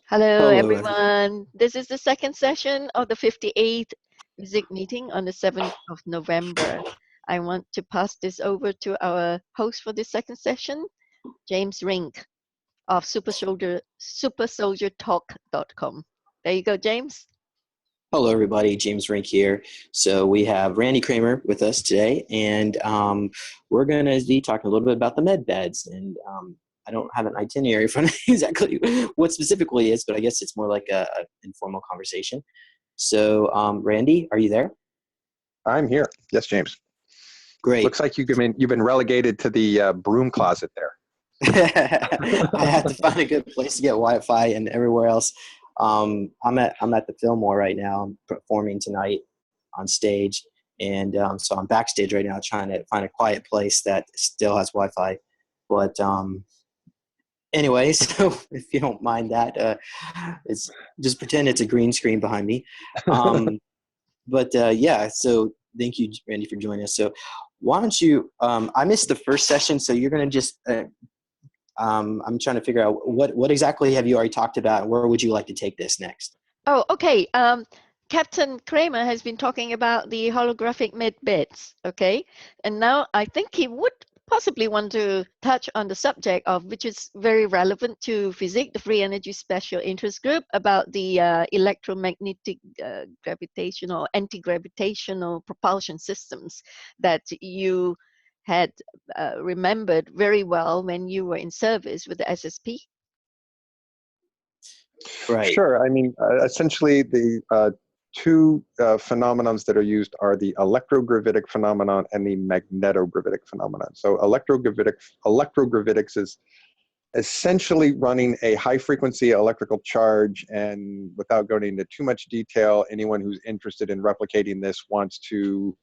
Hello, Hello, everyone. everyone. This is the second session of the 58th FESIG meeting on the 7th of November. I want to pass this over to our host for this second session, James Rink of supersoldiertalk.com. There you go, James. Hello, everybody. James Rink here. So we have Randy Cramer with us today, and we're going to be talking a little bit about the med beds. And I don't have an itinerary for exactly what specifically is, but I guess it's more like a informal conversation. So, Randy, are you there? I'm here. Yes, James. Great. Looks like you've been relegated to the broom closet there. I had to find a good place to get Wi-Fi, and everywhere else. I'm at the Fillmore right now. I'm performing tonight on stage, and so I'm backstage right now trying to find a quiet place that still has Wi-Fi. But anyway, so if you don't mind that, it's just pretend it's a green screen behind me. But yeah, so thank you, Randy, for joining us. So why don't you? I missed the first session, so you're going to just. I'm trying to figure out what exactly have you already talked about, and where would you like to take this next? Oh, okay. Captain Cramer has been talking about the holographic mid bits, okay? And now I think he would possibly want to touch on the subject of, which is very relevant to FESIG, the Free Energy Special Interest Group, about the electromagnetic gravitational, anti-gravitational propulsion systems that you had remembered very well when you were in service with the SSP. Right. Sure. I mean, essentially, the two phenomenons that are used are the electrogravitic phenomenon and the magnetogravitic phenomenon. So electrogravitics is essentially running a high-frequency electrical charge, and without going into too much detail, anyone who's interested in replicating this wants to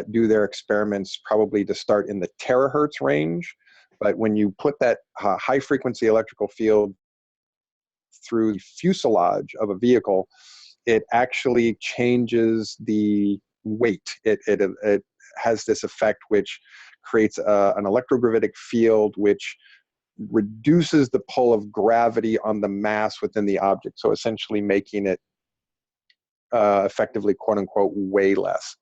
do their experiments probably to start in the terahertz range. But when you put that high-frequency electrical field through the fuselage of a vehicle, it actually changes the weight. It has this effect which creates an electrogravitic field which reduces the pull of gravity on the mass within the object, so essentially making it effectively, quote-unquote, weightless.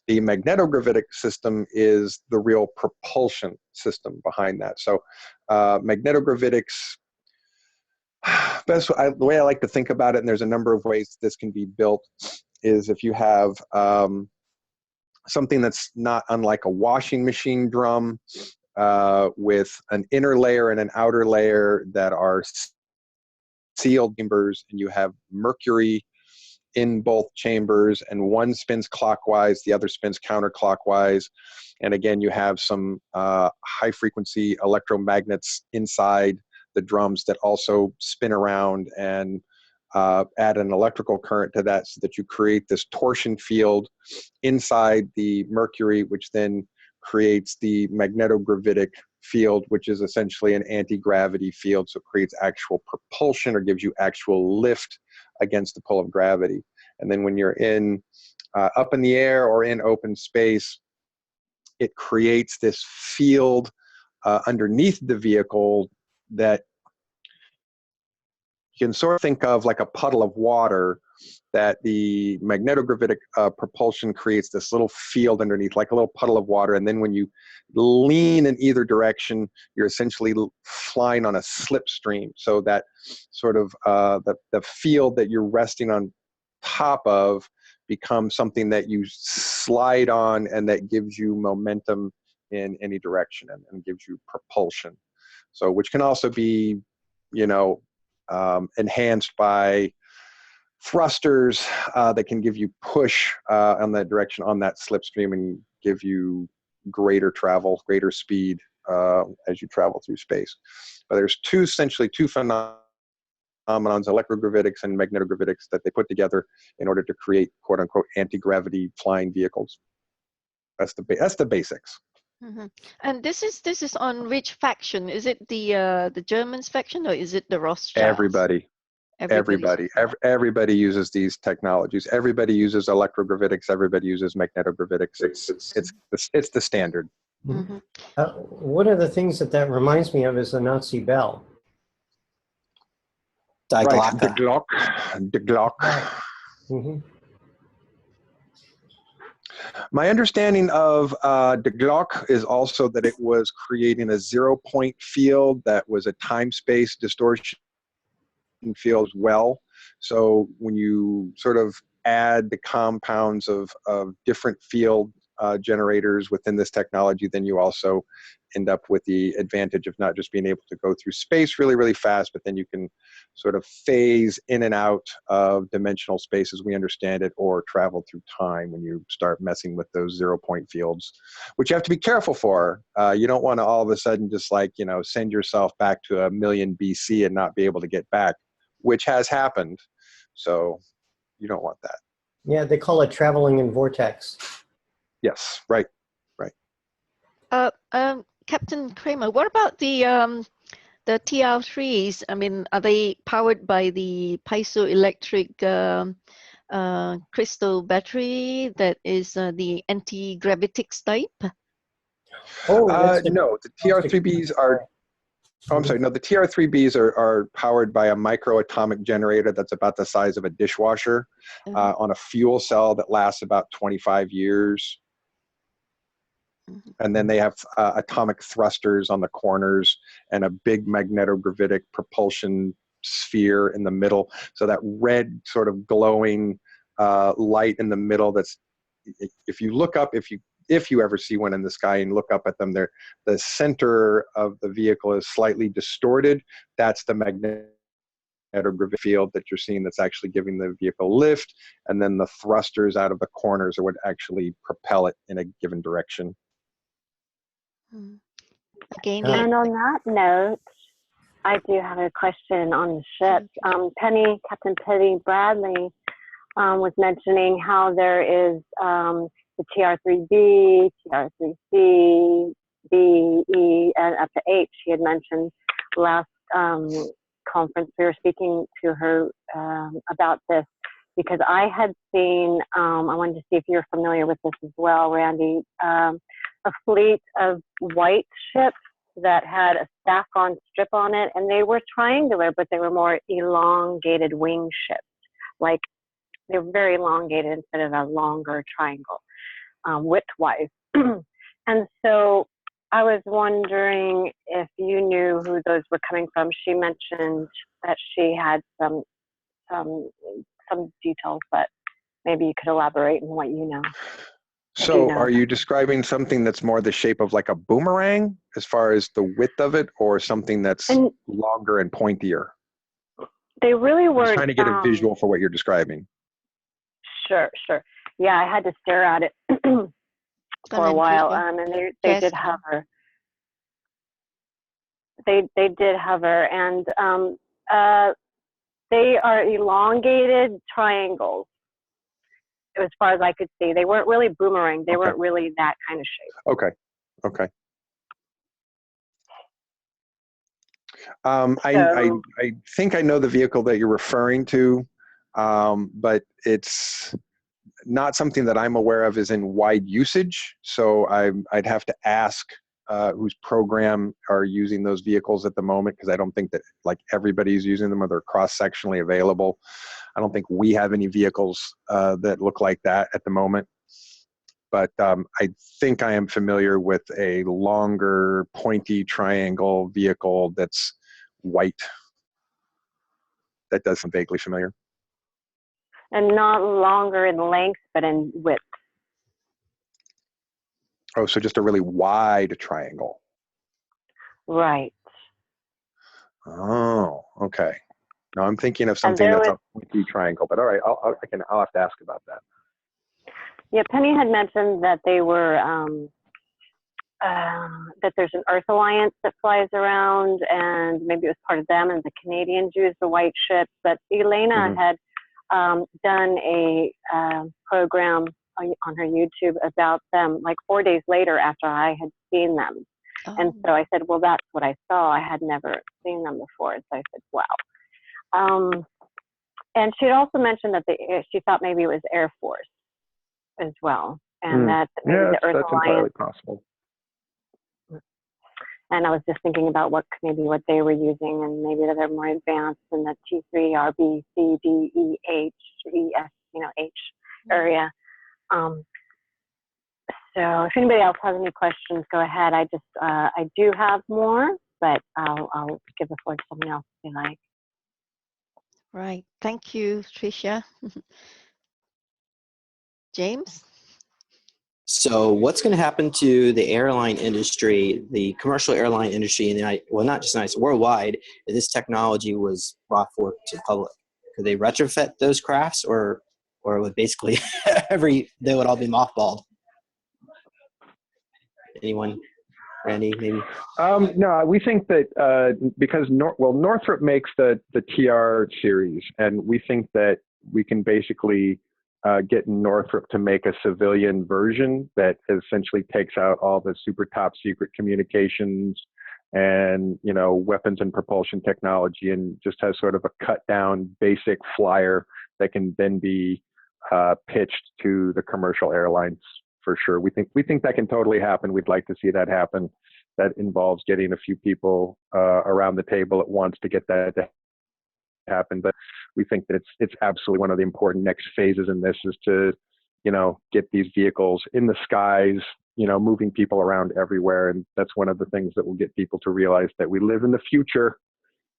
The magnetogravitic system is the real propulsion system behind that. So magnetogravitics, the way I like to think about it, and there's a number of ways this can be built, is if you have something that's not unlike a washing machine drum with an inner layer and an outer layer that are sealed chambers, and you have mercury in both chambers, and one spins clockwise, the other spins counterclockwise. And again, you have some high-frequency electromagnets inside the drums that also spin around and add an electrical current to that, so that you create this torsion field inside the mercury, which then creates the magnetogravitic field, which is essentially an anti-gravity field. So it creates actual propulsion, or gives you actual lift against the pull of gravity. And then when you're in up in the air or in open space, it creates this field underneath the vehicle that you can sort of think of like a puddle of water, that the magnetogravitic propulsion creates this little field underneath, like a little puddle of water. And then when you lean in either direction, you're essentially flying on a slipstream. So that sort of the field that you're resting on top of becomes something that you slide on, and that gives you momentum in any direction, and gives you propulsion. So, which can also be, you know, enhanced by thrusters that can give you push on that direction, on that slipstream, and give you greater travel, greater speed as you travel through space. But there's essentially two phenomenons, electrogravitics and magnetogravitics, that they put together in order to create, quote unquote, anti-gravity flying vehicles. That's the basics. Mm-hmm. And this is on which faction? Is it the Germans faction, or is it the Rothschilds? Everybody uses these technologies. Everybody uses electrogravitics. Everybody uses magnetogravitics. It's the standard. Mm-hmm. One of the things that reminds me of is the Nazi bell. Die Right, the Glocke. Glock, the Glock. Mm-hmm. My understanding of the Glock is also that it was creating a 0-point field that was a time-space distortion field as well. So when you sort of add the compounds of different field generators within this technology, then you also end up with the advantage of not just being able to go through space really, really fast, but then you can sort of phase in and out of dimensional space as we understand it, or travel through time when you start messing with those 0-point fields, which you have to be careful for. You don't want to all of a sudden just like, you know, send yourself back to 1,000,000 BC and not be able to get back, which has happened. So you don't want that. Yeah, they call it traveling in vortex. Yes, right, right. Captain Cramer, what about the TR3s? I mean, are they powered by the piezoelectric crystal battery that is the antigravitics type? Oh, No, the TR3Bs are. Oh, I'm sorry. No, the TR3Bs are powered by a microatomic generator that's about the size of a dishwasher on a fuel cell that lasts about 25 years. And then they have atomic thrusters on the corners and a big magnetogravitic propulsion sphere in the middle. So that red sort of glowing light in the middle, that's, if you look up, if you ever see one in the sky and look up at them, the center of the vehicle is slightly distorted. That's the magnetogravitic field that you're seeing that's actually giving the vehicle lift. And then the thrusters out of the corners are what actually propel it in a given direction. Again, And on that note, I do have a question on the ship. Captain Penny Bradley was mentioning how there is the TR3B, TR3C, B, E, and up to H. She had mentioned last conference, we were speaking to her about this, because I had seen, I wanted to see if you're familiar with this as well, Randy, a fleet of white ships that had a stack-on strip on it, and they were triangular, but they were more elongated wing ships. Like, they were very elongated instead of a longer triangle, width-wise. And so I was wondering if you knew who those were coming from. She mentioned that she had some details, but maybe you could elaborate on what you know. So are you describing something that's more the shape of like a boomerang as far as the width of it, or something that's longer and pointier? They really were. I'm trying to get a visual for what you're describing. Sure. Yeah, I had to stare at it for a while, and they did hover. They did hover, and they are elongated triangles. As far as I could see, they weren't really boomerang. They weren't really that kind of shape. Okay. I think I know the vehicle that you're referring to, but it's not something that I'm aware of is in wide usage. So I'd have to ask whose program are using those vehicles at the moment, because I don't think that like everybody's using them or they're cross-sectionally available. I don't think we have any vehicles that look like that at the moment. But I think I am familiar with a longer, pointy triangle vehicle that's white. That does sound vaguely familiar. And not longer in length, but in width. Oh, so just a really wide triangle. Right. Oh, okay. No, I'm thinking of something that's a pointy triangle, but all right, I'll have to ask about that. Yeah, Penny had mentioned that they were that there's an Earth Alliance that flies around, and maybe it was part of them, and the Canadians use the white ships. But Elena had done a program on her YouTube about them like 4 days later after I had seen them. And so I said, well, that's what I saw. I had never seen them before. So I said, wow. And she had also mentioned that she thought maybe it was Air Force as well. And that maybe the Earth that's Alliance. entirely possible. And I was just thinking about what they were using, and maybe they're more advanced in the T3, R, B, C, D, E, H, E, S, H area. So if anybody else has any questions, go ahead. I do have more, but I'll give the floor to someone else if they like. Right. Thank you, Tricia. James? So what's going to happen to the airline industry, the commercial airline industry in the United, well, not just United States, worldwide, if this technology was brought forth to the public? Could they retrofit those crafts, or would basically they would all be mothballed? Anyone? Randy, maybe? No, we think that because Northrop makes the TR series, and we think that we can basically get Northrop to make a civilian version that essentially takes out all the super top secret communications and weapons and propulsion technology, and just has sort of a cut down basic flyer that can then be pitched to the commercial airlines. For sure, we think that can totally happen. We'd like to see that happen. That involves getting a few people around the table at once to get that to happen. But we think that it's absolutely one of the important next phases in this, is to get these vehicles in the skies, moving people around everywhere. And that's one of the things that will get people to realize that we live in the future,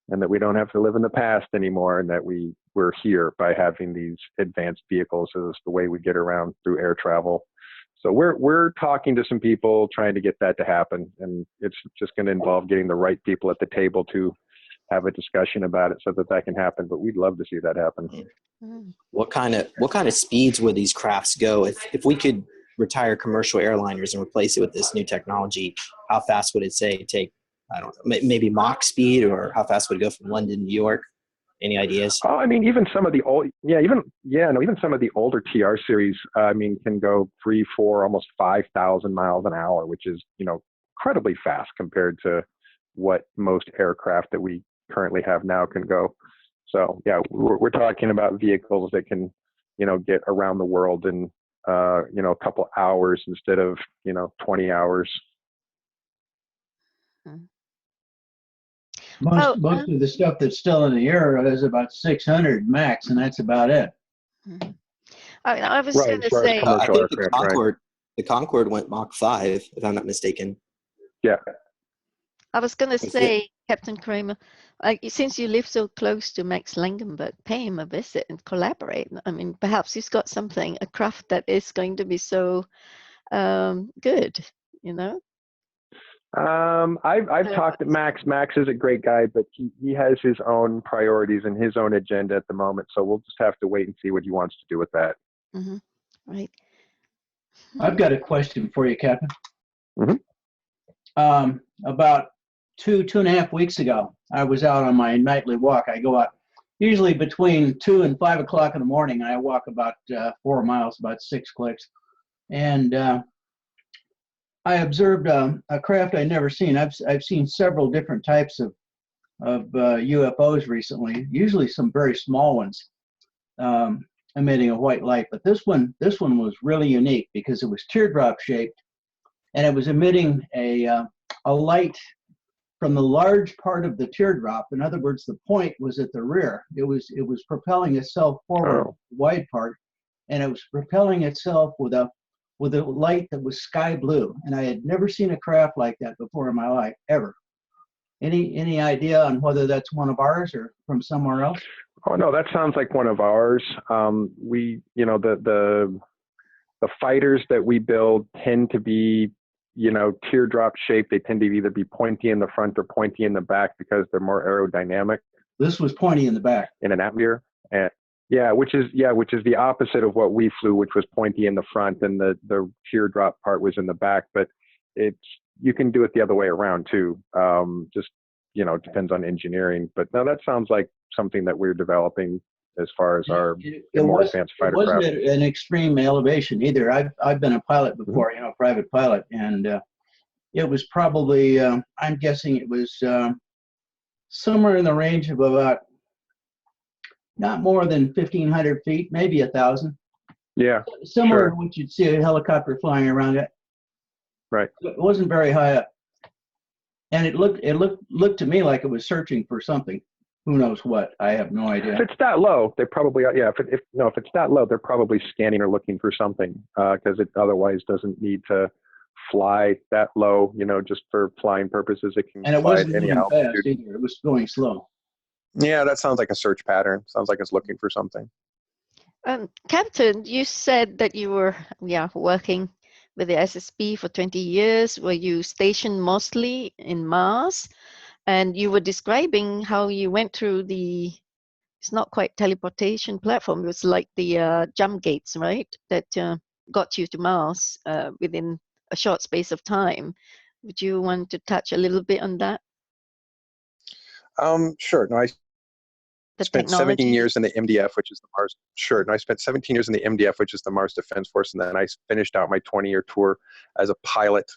and that we don't have to live in the past anymore, and that we're here by having these advanced vehicles as the way we get around through air travel. So we're talking to some people trying to get that to happen, and it's just going to involve getting the right people at the table to have a discussion about it so that can happen. But we'd love to see that happen. What kind of speeds would these crafts go if we could retire commercial airliners and replace it with this new technology? How fast would it take? I don't know, maybe Mach speed, or how fast would it go from London to New York? Any ideas? Oh, I mean, even some of the even some of the older TR series, can go 3, 4, almost 5,000 miles an hour, which is, incredibly fast compared to what most aircraft that we currently have now can go. So yeah, we're talking about vehicles that can, get around the world in, a couple hours instead of, 20 hours. Most of the stuff that's still in the air is about 600 max, and that's about it. I was Right, going to as far as say, I commercial think aircraft, the Concorde went Mach 5, if I'm not mistaken. Yeah. I was going to say, Captain Cramer, since you live so close to Max Langenberg, pay him a visit and collaborate. I mean, perhaps he's got a craft that is going to be so good, I've talked to Max. Max is a great guy, but he has his own priorities and his own agenda at the moment. So we'll just have to wait and see what he wants to do with that. Mm-hmm. Right. I've got a question for you, Captain. Mm-hmm. About two and a half weeks ago, I was out on my nightly walk. I go out usually between 2 and 5 o'clock in the morning. I walk about 4 miles, about 6 clicks, and I observed a craft I'd never seen. I've seen several different types of UFOs recently. Usually some very small ones, emitting a white light. But this one was really unique because it was teardrop shaped, and it was emitting a light from the large part of the teardrop. In other words, the point was at the rear. It was propelling itself forward, the wide part, and it was propelling itself with a light that was sky blue. And I had never seen a craft like that before in my life, ever. Any idea on whether that's one of ours or from somewhere else? Oh no, that sounds like one of ours. We, the fighters that we build tend to be, teardrop shaped. They tend to either be pointy in the front or pointy in the back because they're more aerodynamic. This was pointy in the back. In an atmosphere. And which is the opposite of what we flew, which was pointy in the front, and the teardrop part was in the back. But you can do it the other way around too. Just depends on engineering. But no, that sounds like something that we're developing as far as our more advanced fighter craft. It wasn't an extreme elevation either. I've been a pilot before, private pilot, and it was probably I'm guessing it was somewhere in the range of about not more than 1,500 feet, maybe 1,000. Yeah. Similar to what you'd see a helicopter flying around it. Right. It wasn't very high up. And it looked to me like it was searching for something. Who knows what? I have no idea. If it's that low, they probably are. Yeah. If it's that low, they're probably scanning or looking for something, because it otherwise doesn't need to fly that low. You know, just for flying purposes, it can And it fly at wasn't any moving fast altitude. either. It was going slow. Yeah, that sounds like a search pattern. Sounds like it's looking for something. Captain, you said that you were working with the SSP for 20 years. Were you stationed mostly in Mars? And you were describing how you went through it's not quite teleportation platform. It was like the jump gates, right? That got you to Mars within a short space of time. Would you want to touch a little bit on that? Sure. No, I The spent technology? 17 years in the MDF, which is the Mars. Sure. No, I spent 17 years in the MDF, which is the Mars Defense Force, and then I finished out my 20-year tour as a pilot,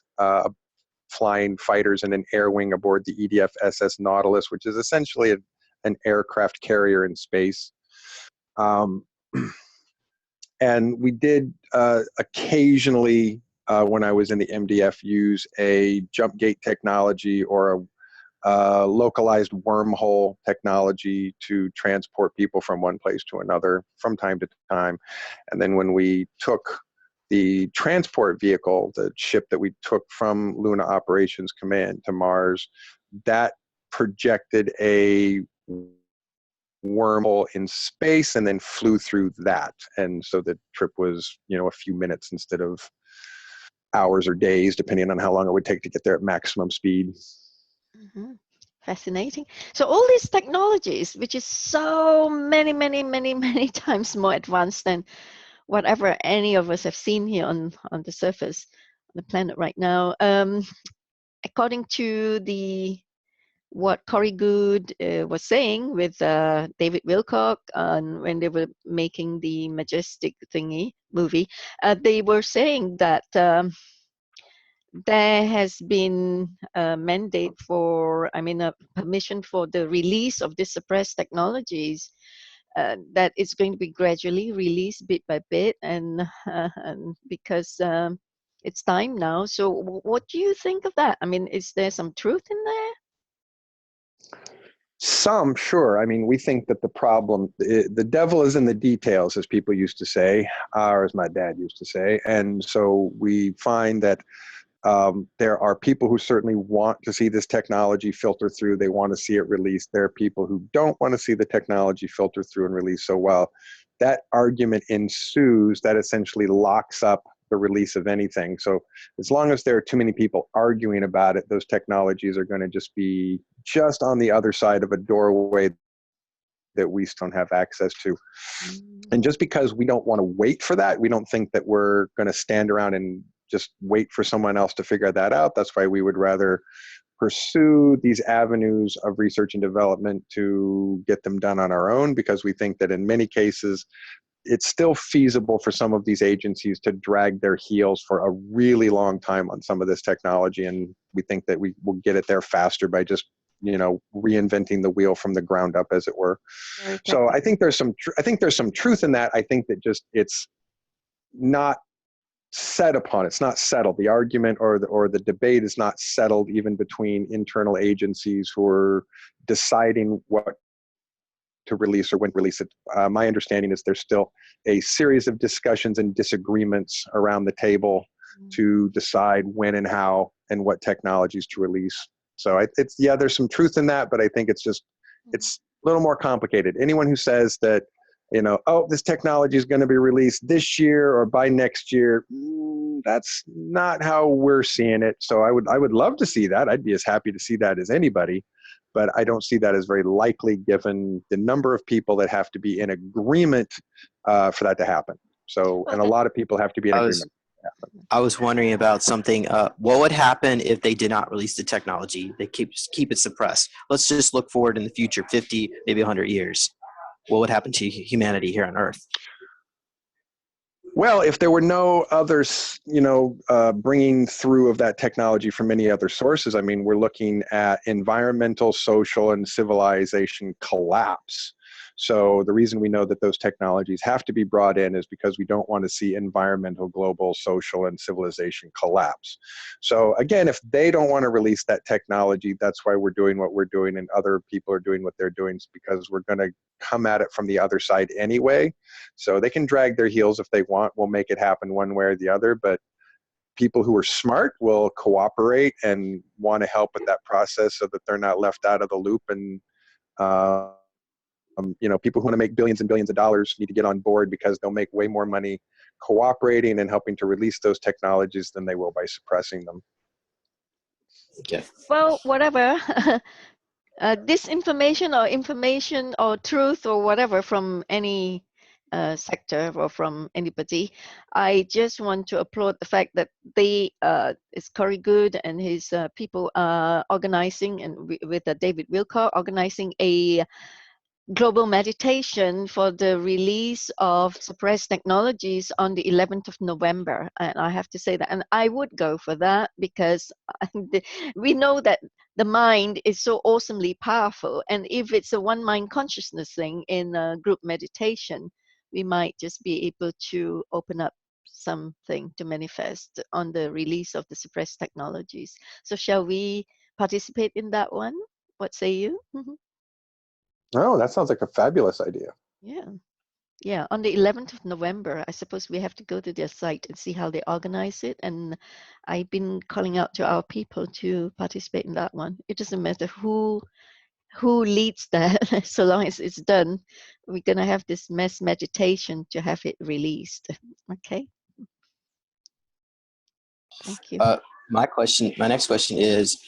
flying fighters in an air wing aboard the EDSS Nautilus, which is essentially an aircraft carrier in space. And we did occasionally, when I was in the MDF, use a jump gate technology or a localized wormhole technology to transport people from one place to another from time to time. And then when we took the transport vehicle, the ship that we took from Luna Operations Command to Mars, that projected a wormhole in space and then flew through that. And so the trip was, a few minutes instead of hours or days, depending on how long it would take to get there at maximum speed. Mm-hmm. Fascinating. So all these technologies, which is so many times more advanced than whatever any of us have seen here on the surface on the planet right now. According to what Corey Good was saying with David Wilcock when they were making the Majestic movie, they were saying that there has been a mandate for, a permission for the release of these suppressed technologies. That it's going to be gradually released bit by bit, and because it's time now. So what do you think of that? Is there some truth in there? Some, sure. We think that the devil is in the details, as people used to say, or as my dad used to say. And so we find that there are people who certainly want to see this technology filter through. They want to see it released. There are people who don't want to see the technology filter through and released. So while that argument ensues, that essentially locks up the release of anything. So as long as there are too many people arguing about it, those technologies are going to just be just on the other side of a doorway that we don't have access to. And just because we don't want to wait for that, we don't think that we're going to stand around and just wait for someone else to figure that out. That's why we would rather pursue these avenues of research and development to get them done on our own, because we think that in many cases, it's still feasible for some of these agencies to drag their heels for a really long time on some of this technology. And we think that we will get it there faster by just, reinventing the wheel from the ground up, as it were. So I think there's some truth in that. I think that just it's not set upon. It's not settled. The argument or the debate is not settled even between internal agencies who are deciding what to release or when to release it. My understanding is there's still a series of discussions and disagreements around the table to decide when and how and what technologies to release. So there's some truth in that, but I think it's a little more complicated. Anyone who says that, this technology is going to be released this year or by next year, that's not how we're seeing it. So I would love to see that. I'd be as happy to see that as anybody, but I don't see that as very likely given the number of people that have to be in agreement for that to happen. So, and a lot of people have to be in agreement. I was wondering about something. What would happen if they did not release the technology? They keep it suppressed. Let's just look forward in the future, 50, maybe 100 years. What would happen to humanity here on Earth? Well, if there were no others, bringing through of that technology from any other sources, I mean, we're looking at environmental, social, and civilization collapse. So the reason we know that those technologies have to be brought in is because we don't want to see environmental, global, social, and civilization collapse. So again, if they don't want to release that technology, that's why we're doing what we're doing, and other people are doing what they're doing, because we're going to come at it from the other side anyway. So they can drag their heels if they want. We'll make it happen one way or the other, but people who are smart will cooperate and want to help with that process so that they're not left out of the loop. And people who want to make billions and billions of dollars need to get on board, because they'll make way more money cooperating and helping to release those technologies than they will by suppressing them. Okay. Well, whatever. Disinformation information or truth or whatever from any sector or from anybody, I just want to applaud the fact that it's Corey Good and his people are organizing, and with David Wilcock, organizing a global meditation for the release of suppressed technologies on the 11th of November. And I have to say that, and I would go for that, because we know that the mind is so awesomely powerful. And if it's a one mind consciousness thing in a group meditation, we might just be able to open up something to manifest on the release of the suppressed technologies. So shall we participate in that one? What say you? Oh, that sounds like a fabulous idea. Yeah, on the 11th of November, I suppose we have to go to their site and see how they organize it. And I've been calling out to our people to participate in that one. It doesn't matter who leads that, so long as it's done. We're going to have this mass meditation to have it released. Okay. Thank you. My next question is,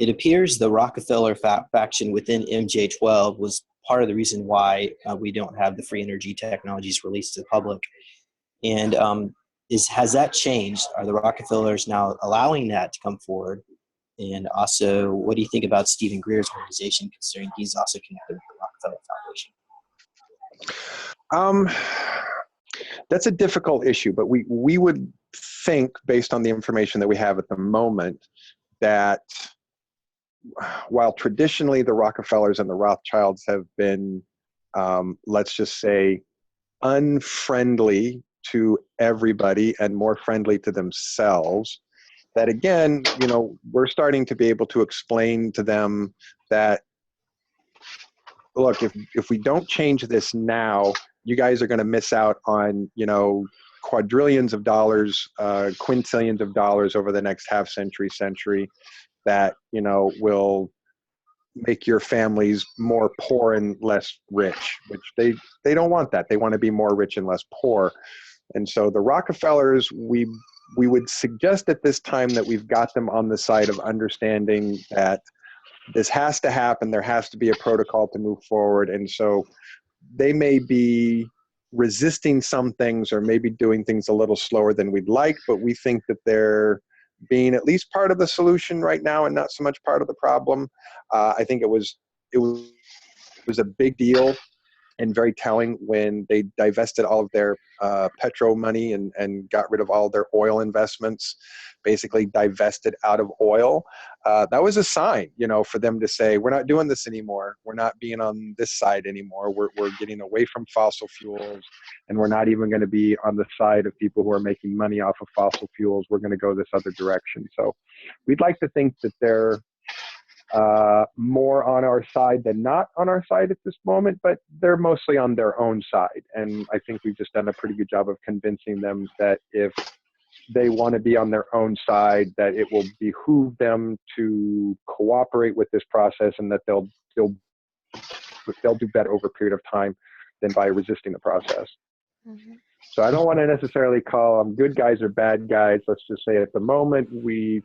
it appears the Rockefeller faction within MJ12 was part of the reason why we don't have the free energy technologies released to the public. And has that changed? Are the Rockefellers now allowing that to come forward? And also, what do you think about Stephen Greer's organization, considering he's also connected with the Rockefeller Foundation? That's a difficult issue, but we would think, based on the information that we have at the moment, that while traditionally the Rockefellers and the Rothschilds have been, let's just say, unfriendly to everybody and more friendly to themselves, that again, we're starting to be able to explain to them that, look, if we don't change this now, you guys are going to miss out on, quadrillions of dollars, quintillions of dollars over the next half century, that, will make your families more poor and less rich, which they don't want that. They want to be more rich and less poor. And so the Rockefellers, we would suggest at this time that we've got them on the side of understanding that this has to happen. There has to be a protocol to move forward. And so they may be resisting some things or maybe doing things a little slower than we'd like, but we think that they're being at least part of the solution right now and not so much part of the problem. I think it was a big deal and very telling when they divested all of their petro money and got rid of all their oil investments, basically divested out of oil. That was a sign, for them to say, we're not doing this anymore. We're not being on this side anymore. We're getting away from fossil fuels, and we're not even going to be on the side of people who are making money off of fossil fuels. We're going to go this other direction. So we'd like to think that they're more on our side than not on our side at this moment, but they're mostly on their own side. And I think we've just done a pretty good job of convincing them that if they want to be on their own side, that it will behoove them to cooperate with this process, and that they'll do better over a period of time than by resisting the process. Mm-hmm. So I don't want to necessarily call them good guys or bad guys. Let's just say at the moment we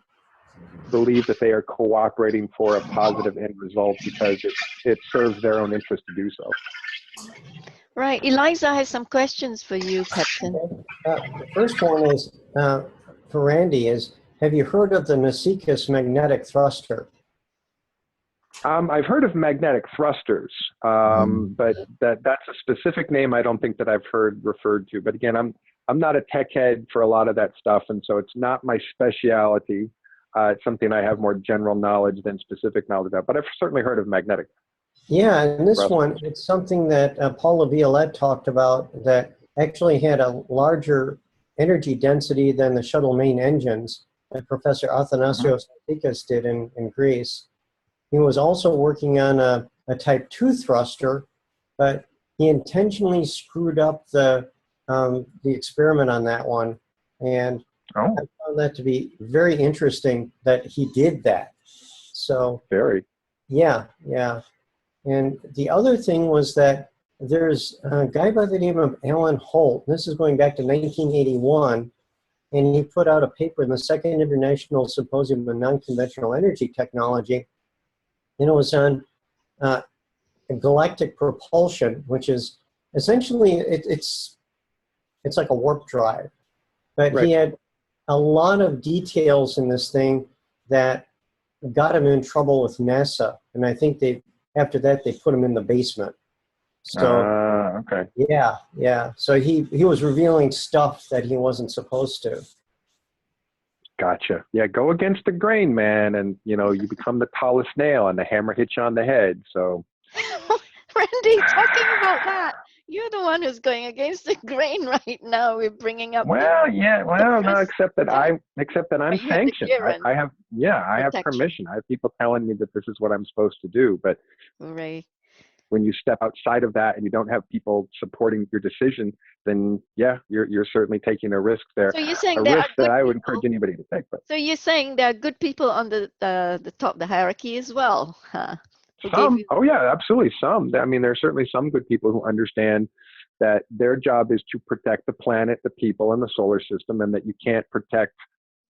believe that they are cooperating for a positive end result because it serves their own interest to do so. Right. Eliza has some questions for you, Captain. The first one is for Randy is, have you heard of the Nautilus magnetic thruster? I've heard of magnetic thrusters, but that's a specific name I don't think that I've heard referred to. But again, I'm not a tech head for a lot of that stuff, and so it's not my specialty. It's something I have more general knowledge than specific knowledge about, but I've certainly heard of magnetic. Yeah, and this thrusters. one, it's something that Paul Laviolette talked about that actually had a larger energy density than the shuttle main engines that Professor Athanasios Antikas did in Greece. He was also working on a Type 2 thruster, but he intentionally screwed up the experiment on that one. And I found that to be very interesting that he did that. So, very. Yeah. And the other thing was that there's a guy by the name of Alan Holt. This is going back to 1981. And he put out a paper in the Second International Symposium on Non-Conventional Energy Technology. And it was on galactic propulsion, which is essentially, it's like a warp drive. But he had a lot of details in this thing that got him in trouble with NASA. And I think after that, they put him in the basement. So, yeah. So he was revealing stuff that he wasn't supposed to. Gotcha. Yeah, go against the grain, man, and you become the tallest nail, and the hammer hits you on the head. So, Randy, talking about that, you're the one who's going against the grain right now. We're bringing up. No, except that I'm sanctioned. I have permission. I have people telling me that this is what I'm supposed to do, but when you step outside of that and you don't have people supporting your decision, then you're certainly taking a risk there. So you're saying a risk that I would encourage anybody to take. But so you're saying there are good people on the top of the hierarchy as well, huh? Some, absolutely. Some. I mean, there are certainly some good people who understand that their job is to protect the planet, the people, and the solar system, and that you can't protect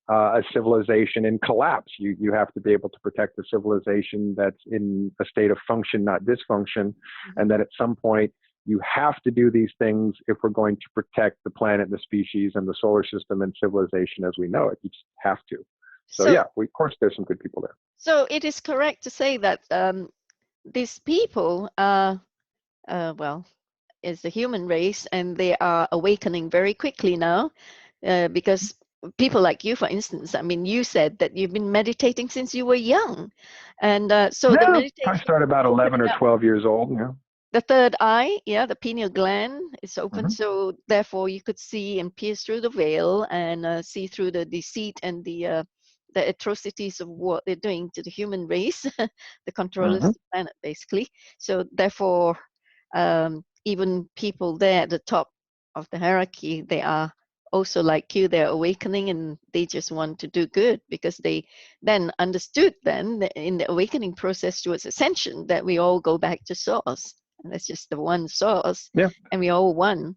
a civilization in collapse. You have to be able to protect the civilization that's in a state of function, not dysfunction, and that at some point you have to do these things if we're going to protect the planet, the species, and the solar system and civilization as we know it. You just have to. So of course, there's some good people there. So it is correct to say that these people are, is the human race, and they are awakening very quickly now, because people like you, for instance, I mean, you said that you've been meditating since you were young, and so the meditation. I started about 11 or 12 years old. Yeah. The third eye, the pineal gland is open, so therefore you could see and pierce through the veil and see through the deceit and the atrocities of what they're doing to the human race, the controllers of the planet, basically. So therefore, even people there at the top of the hierarchy, they are also like you, they're awakening, and they just want to do good, because they then understood then in the awakening process towards ascension that we all go back to source. And that's just the one source, and we all one.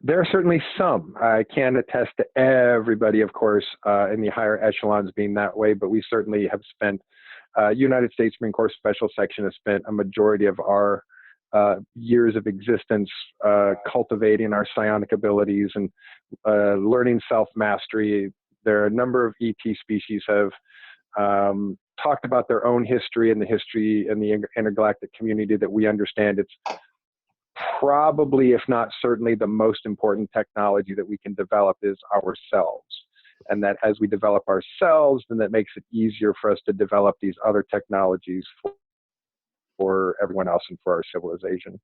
There are certainly some. I can't attest to everybody, of course, in the higher echelons being that way, but we certainly have spent, United States Marine Corps Special Section has spent a majority of our years of existence cultivating our psionic abilities and learning self-mastery. There are a number of ET species have talked about their own history and the history in the intergalactic community that we understand. It's probably, if not certainly, the most important technology that we can develop is ourselves. And that as we develop ourselves, then that makes it easier for us to develop these other technologies for everyone else and for our civilization.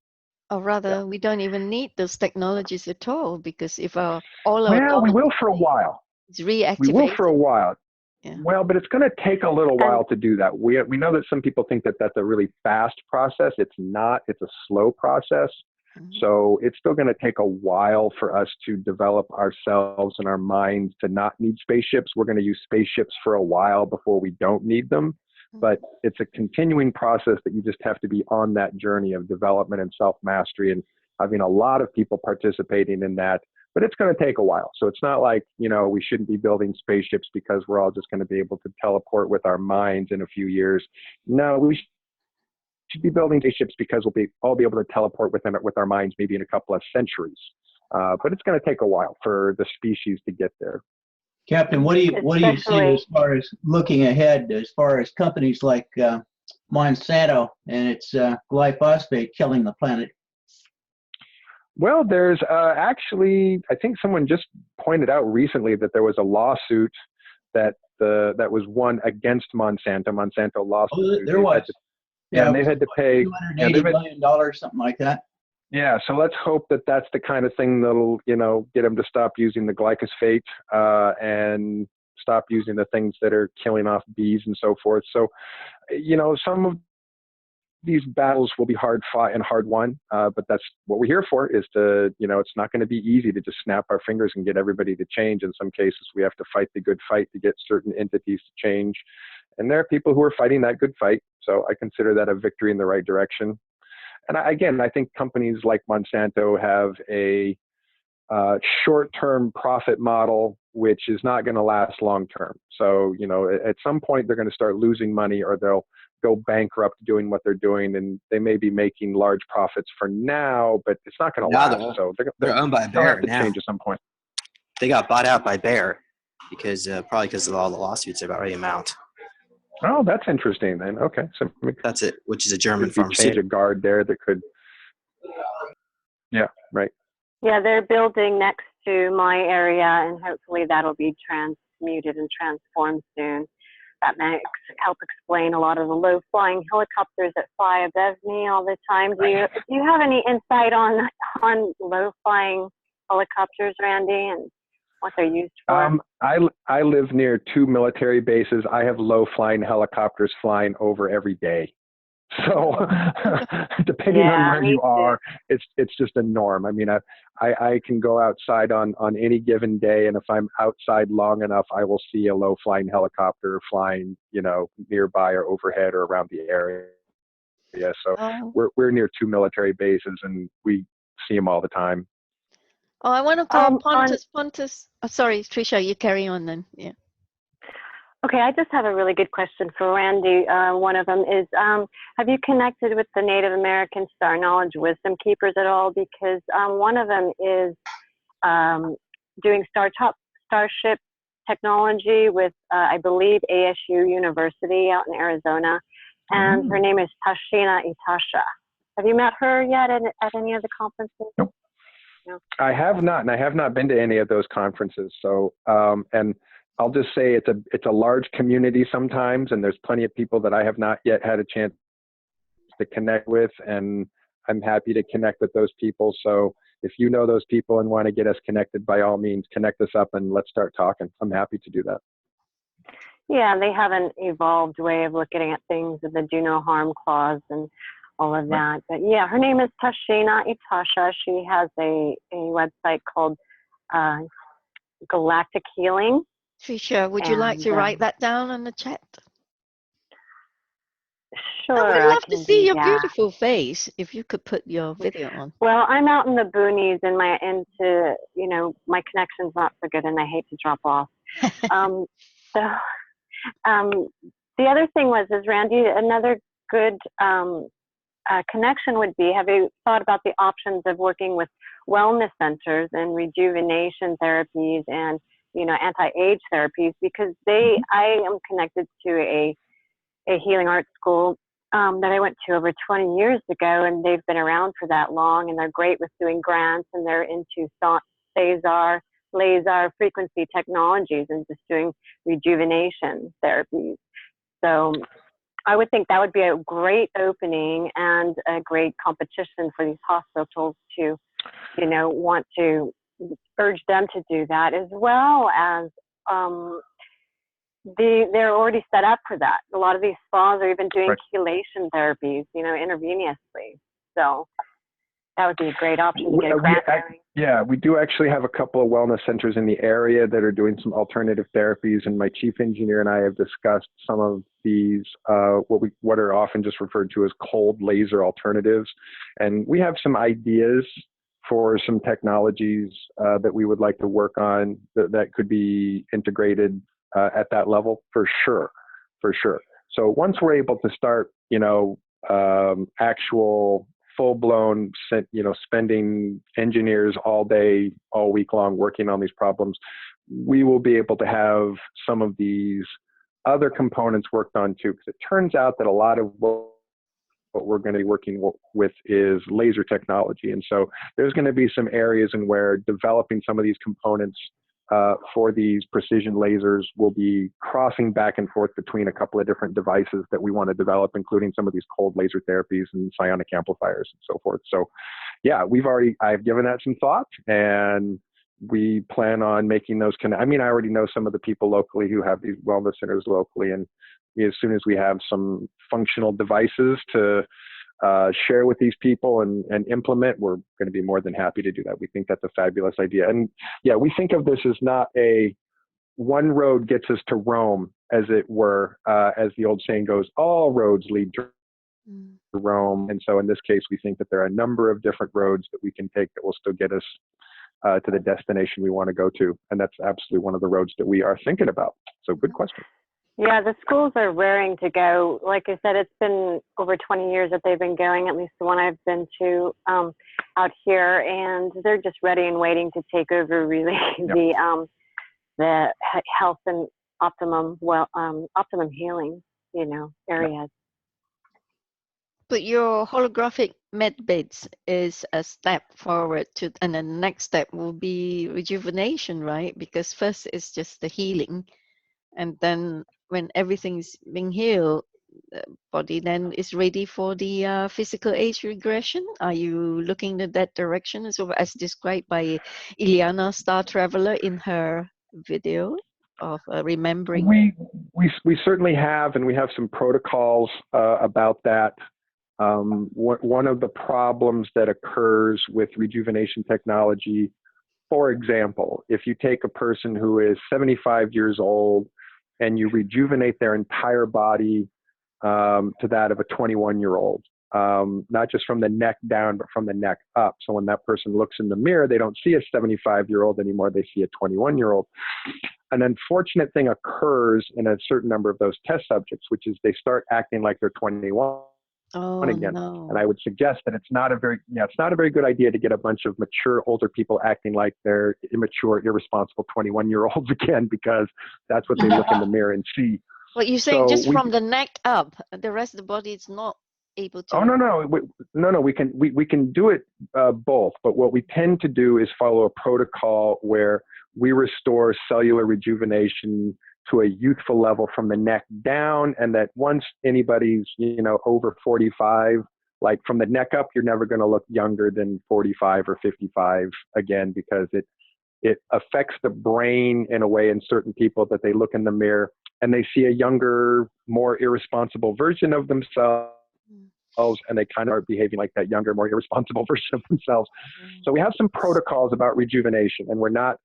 Or rather, we don't even need those technologies at all, because if we will for a while. It's reactivated. We will for a while. Yeah. Well, but it's going to take a little while to do that. We know that some people think that that's a really fast process. It's not. It's a slow process. So it's still going to take a while for us to develop ourselves and our minds to not need spaceships. We're going to use spaceships for a while before we don't need them. But it's a continuing process that you just have to be on that journey of development and self-mastery, and having a lot of people participating in that. But it's going to take a while. So it's not like, we shouldn't be building spaceships because we're all just going to be able to teleport with our minds in a few years. No, we should be building spaceships because we'll all be able to teleport with our minds maybe in a couple of centuries. But it's going to take a while for the species to get there. Captain, what do you see as far as looking ahead, as far as companies like Monsanto and its glyphosate killing the planet? Well, there's actually, I think someone just pointed out recently that there was a lawsuit that was won against Monsanto. Monsanto lost. Oh, there was. Yeah, and they had to pay $280 million, something like that. Yeah, so let's hope that that's the kind of thing that'll, get them to stop using the glyphosate and stop using the things that are killing off bees and so forth. So, some of these battles will be hard fought and hard won, but that's what we're here for, is to, it's not going to be easy to just snap our fingers and get everybody to change. In some cases, we have to fight the good fight to get certain entities to change. And there are people who are fighting that good fight. So I consider that a victory in the right direction. And I think companies like Monsanto have a short-term profit model, which is not going to last long-term. So, at some point they're going to start losing money, or they'll go bankrupt doing what they're doing, and they may be making large profits for now, but it's not going to last. So they're owned by they'll Bayer have to now. change at some point. They got bought out by Bayer probably because of all the lawsuits they've already mount. Oh, that's interesting then. Okay, so that's it. Which is a German pharmaceutical. Change a guard there that could. Yeah, right. Yeah, they're building next to my area, and hopefully that'll be transmuted and transformed soon. That may help explain a lot of the low-flying helicopters that fly above me all the time. Do you have any insight on low-flying helicopters, Randy, and what they're used for? I live near 2 military bases. I have low-flying helicopters flying over every day. So depending on where you are, it's just a norm. I mean, I can go outside on any given day, and if I'm outside long enough, I will see a low-flying helicopter flying, nearby or overhead or around the area. Yeah, so we're near 2 military bases, and we see them all the time. Oh, I want to call Pontus. Oh, sorry, Trisha, you carry on then. Yeah. Okay, I just have a really good question for Randy. One of them is, have you connected with the Native American Star Knowledge Wisdom Keepers at all? Because one of them is doing starship technology with, I believe, ASU University out in Arizona, and her name is Tashina Itasha. Have you met her yet at any of the conferences? Nope. No. I have not, and I have not been to any of those conferences. So, and I'll just say it's a large community sometimes, and there's plenty of people that I have not yet had a chance to connect with, and I'm happy to connect with those people. So if you know those people and want to get us connected, by all means, connect us up and let's start talking. I'm happy to do that. Yeah, they have an evolved way of looking at things with the do no harm clause and all of that. But yeah, her name is Tashina Itasha. She has a website called Galactic Healing. Trisha, would you like to write that down in the chat? Sure. I would love to see your beautiful face if you could put your video on. Well, I'm out in the boonies, and my connection's not so good, and I hate to drop off. The other thing is Randy, another good connection would be, have you thought about the options of working with wellness centers and rejuvenation therapies and anti-age therapies? Because I am connected to a healing arts school that I went to over 20 years ago, and they've been around for that long, and they're great with doing grants, and they're into laser frequency technologies and just doing rejuvenation therapies. So I would think that would be a great opening and a great competition for these hospitals to, want to urge them to do that, as well as they're already set up for that. A lot of these spas are even doing chelation therapies, intravenously. So that would be a great option to get a grant going. Yeah, we do actually have a couple of wellness centers in the area that are doing some alternative therapies, and my chief engineer and I have discussed some of these, what are often just referred to as cold laser alternatives. And we have some ideas for some technologies that we would like to work on that could be integrated at that level, for sure. So once we're able to start, actual full-blown, spending engineers all day, all week long working on these problems, we will be able to have some of these other components worked on too, because it turns out that a lot of what we're going to be working with is laser technology. And so there's going to be some areas in where developing some of these components for these precision lasers will be crossing back and forth between a couple of different devices that we want to develop, including some of these cold laser therapies and psionic amplifiers and so forth. So yeah, I've given that some thought, and we plan on making those I already know some of the people locally who have these wellness centers locally, and as soon as we have some functional devices to share with these people and implement, we're going to be more than happy to do that. We think that's a fabulous idea. And yeah, we think of this as not a one road gets us to Rome, as it were, as the old saying goes, all roads lead to Rome. And so in this case, we think that there are a number of different roads that we can take that will still get us to the destination we want to go to. And that's absolutely one of the roads that we are thinking about. So good question. Yeah, the schools are raring to go. Like I said, it's been over 20 years that they've been going, at least the one I've been to out here, and they're just ready and waiting to take over really the health and optimum healing, areas. But your holographic medbeds is a step forward to, and the next step will be rejuvenation, right? Because first it's just the healing, and then when everything's being healed, the body then is ready for the physical age regression. Are you looking in that direction, so as described by Ileana Star Traveler in her video of remembering? We certainly have, and we have some protocols about that. One of the problems that occurs with rejuvenation technology, for example, if you take a person who is 75 years old and you rejuvenate their entire body to that of a 21-year-old, not just from the neck down, but from the neck up. So when that person looks in the mirror, they don't see a 75-year-old anymore, they see a 21-year-old. An unfortunate thing occurs in a certain number of those test subjects, which is they start acting like they're 21. Again. No. And I would suggest that it's not a very good idea to get a bunch of mature older people acting like they're immature, irresponsible 21-year-olds again, because that's what they look in the mirror and see. Well, you're saying just from the neck up, the rest of the body is not able to. Oh no, we can do it both. But what we tend to do is follow a protocol where we restore cellular rejuvenation to a youthful level from the neck down, and that once anybody's over 45, like from the neck up, you're never going to look younger than 45 or 55 again, because it affects the brain in a way in certain people that they look in the mirror and they see a younger, more irresponsible version of themselves, and they kind of are behaving like that younger, more irresponsible version of themselves. So we have some protocols about rejuvenation, and we're not.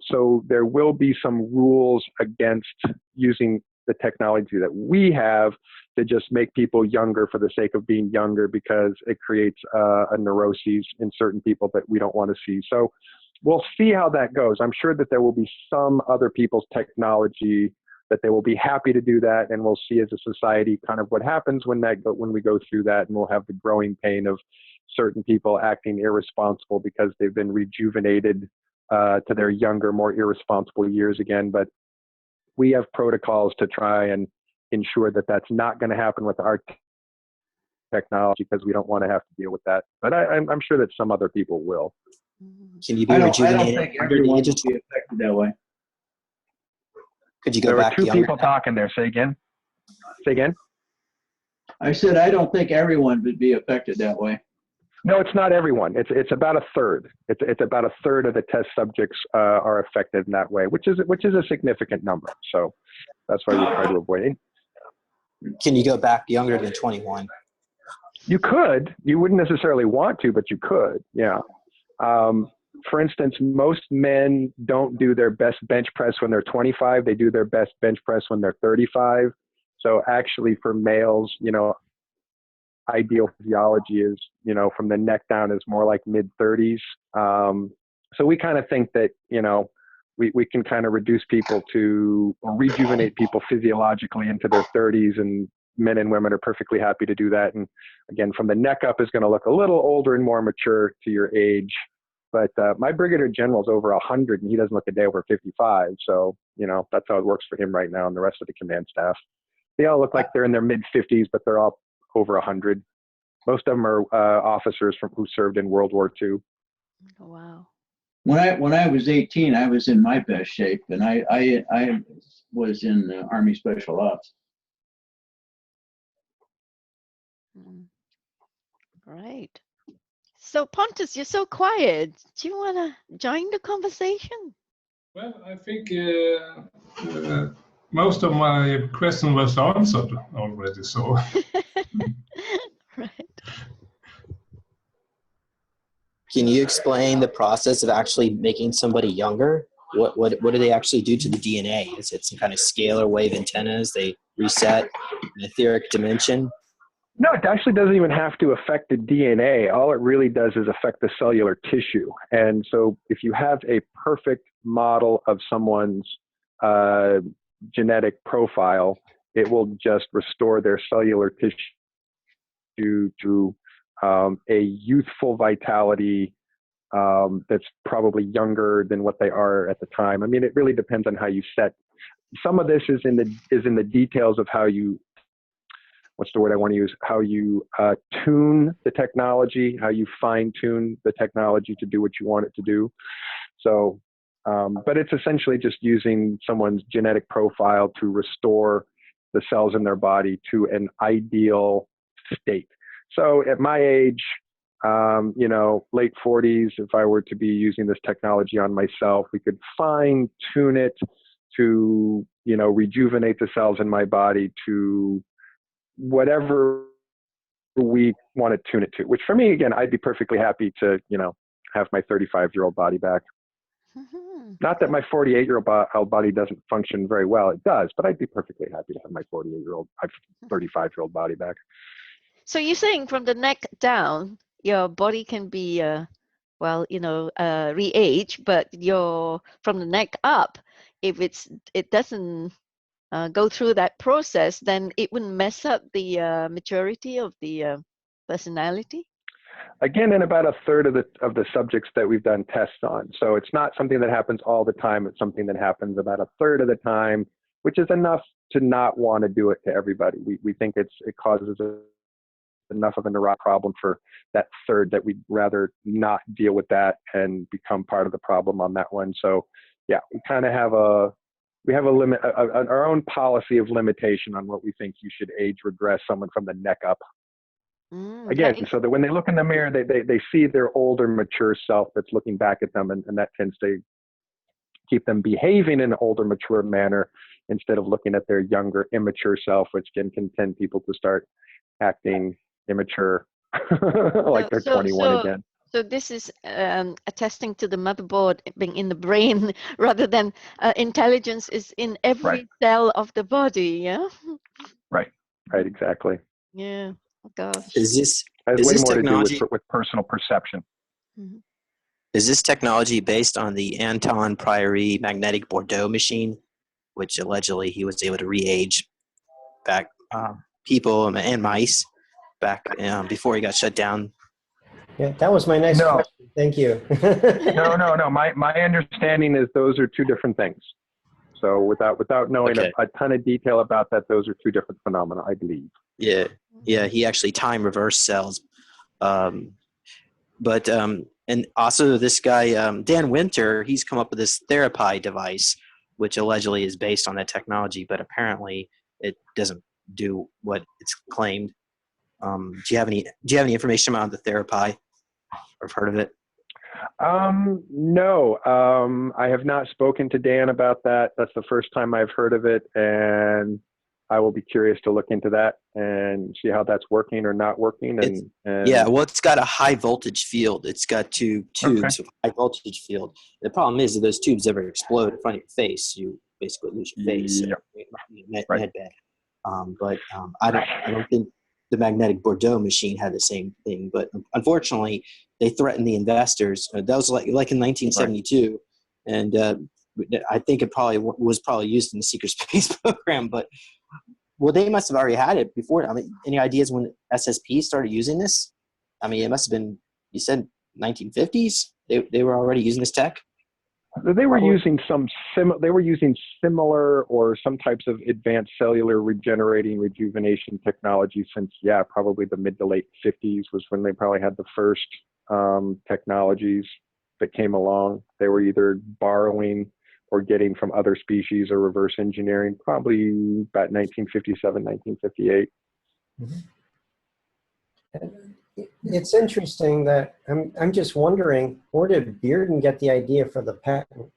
So there will be some rules against using the technology that we have to just make people younger for the sake of being younger, because it creates a neuroses in certain people that we don't want to see. So we'll see how that goes. I'm sure that there will be some other people's technology that they will be happy to do that, and we'll see as a society kind of what happens when we go through that, and we'll have the growing pain of certain people acting irresponsible because they've been rejuvenated to their younger, more irresponsible years again. But we have protocols to try and ensure that that's not going to happen with our technology, because we don't want to have to deal with that. But I'm sure that some other people will. Can you be I don't rejuvenated think under the everyone age of would be affected that way. Could you go There back were two younger? people talking there. Say again. I said I don't think everyone would be affected that way. No, it's not everyone. It's about a third. It's about a third of the test subjects are affected in that way, which is a significant number. So that's why we try to avoid it. Can you go back younger than 21? You could. You wouldn't necessarily want to, but you could. Yeah. For instance, most men don't do their best bench press when they're 25. They do their best bench press when they're 35. So actually, for males, ideal physiology is, from the neck down is more like mid-30s. So we kind of think that, we can kind of reduce people or rejuvenate people physiologically into their 30s, and men and women are perfectly happy to do that. And again, from the neck up is going to look a little older and more mature to your age. But my brigadier general's over 100, and he doesn't look a day over 55. So, you know, that's how it works for him right now and the rest of the command staff. They all look like they're in their mid-50s, but they're all over 100. Most of them are officers who served in World War II. Oh, wow. When I was 18, I was in my best shape, and I was in Army Special Ops. Great. So Pontus, you're so quiet. Do you want to join the conversation? Well, I think most of my question was answered already. So. Right. Can you explain the process of actually making somebody younger? What do they actually do to the DNA? Is it some kind of scalar wave antennas? They reset an etheric dimension? No, it actually doesn't even have to affect the DNA. All it really does is affect the cellular tissue. And so if you have a perfect model of someone's genetic profile, it will just restore their cellular tissue to a youthful vitality that's probably younger than what they are at the time. I mean, it really depends on how you set. Some of this is in the details of how you, what's the word I want to use? How you tune the technology, how you fine tune the technology to do what you want it to do. So, but it's essentially just using someone's genetic profile to restore the cells in their body to an ideal state. So at my age, you know, late 40s, if I were to be using this technology on myself, we could fine tune it to, you know, rejuvenate the cells in my body to whatever we want to tune it to, which for me, again, I'd be perfectly happy to, you know, have my 35-year-old body back. Not that my 48-year-old body doesn't function very well. It does, but I'd be perfectly happy to have my 35-year-old body back. So you're saying from the neck down, your body can be, well, you know, re-age, but from the neck up, if it doesn't go through that process, then it wouldn't mess up the maturity of the personality? Again, in about a third of the subjects that we've done tests on. So it's not something that happens all the time. It's something that happens about a third of the time, which is enough to not want to do it to everybody. We think it causes enough of a neurotic problem for that third that we'd rather not deal with that and become part of the problem on that one. So yeah, we kind of we have a limit, our own policy of limitation on what we think you should age regress someone from the neck up. Again, so that when they look in the mirror, they see their older, mature self that's looking back at them, and that tends to keep them behaving in an older, mature manner instead of looking at their younger, immature self, which can tend people to start acting immature, like they're 21 again. So this is attesting to the motherboard being in the brain rather than intelligence is in every cell of the body, yeah? Right, exactly. Yeah, oh gosh. Is this technology to do with personal perception? Mm-hmm. Is this technology based on the Anton Priory magnetic Bordeaux machine, which allegedly he was able to re-age back people and mice back before he got shut down? Yeah, that was my next question. Thank you. No. My understanding is those are two different things. So without knowing a ton of detail about that, those are two different phenomena, I believe. Yeah. He actually time reverse cells, but and also this guy Dan Winter, he's come up with this therapy device, which allegedly is based on that technology, but apparently it doesn't do what it's claimed. Do you have any information about the therapy? Or heard of it? No, I have not spoken to Dan about that. That's the first time I've heard of it, and I will be curious to look into that and see how that's working or not working. And yeah, well, it's got a high voltage field. It's got two tubes of high voltage field. The problem is that those tubes ever explode in front of your face, you basically lose your face. Yep. Med bed. But I don't think the magnetic Bordeaux machine had the same thing. But unfortunately, they threatened the investors. That was like in 1972, and I think it was probably used in the secret space program. But well, they must have already had it before. I mean, any ideas when SSP started using this? I mean, it must have been, you said 1950s. They were already using this tech? They were using similar or some types of advanced cellular rejuvenation technology since, yeah, probably the mid to late 50s was when they probably had the first technologies that came along. They were either borrowing or getting from other species or reverse engineering, probably about 1957, 1958. It's interesting that I'm just wondering, where did Bearden get the idea for the patent?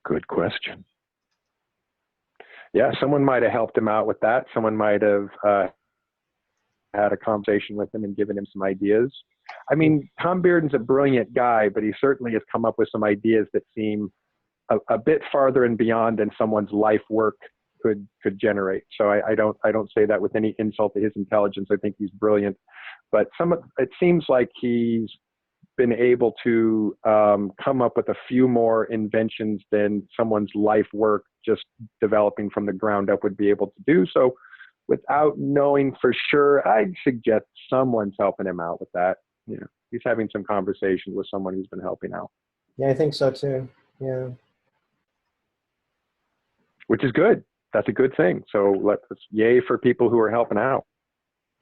Good question. Yeah, someone might have helped him out with that. Someone might have had a conversation with him and given him some ideas. I mean, Tom Bearden's a brilliant guy, but he certainly has come up with some ideas that seem a bit farther and beyond than someone's life work could generate. So I don't say that with any insult to his intelligence. I think he's brilliant, but it seems like he's been able to come up with a few more inventions than someone's life work just developing from the ground up would be able to do. So without knowing for sure, I'd suggest someone's helping him out with that. You know, he's having some conversation with someone who's been helping out. Yeah, I think so too. Yeah. Which is good. That's a good thing. So let's yay for people who are helping out.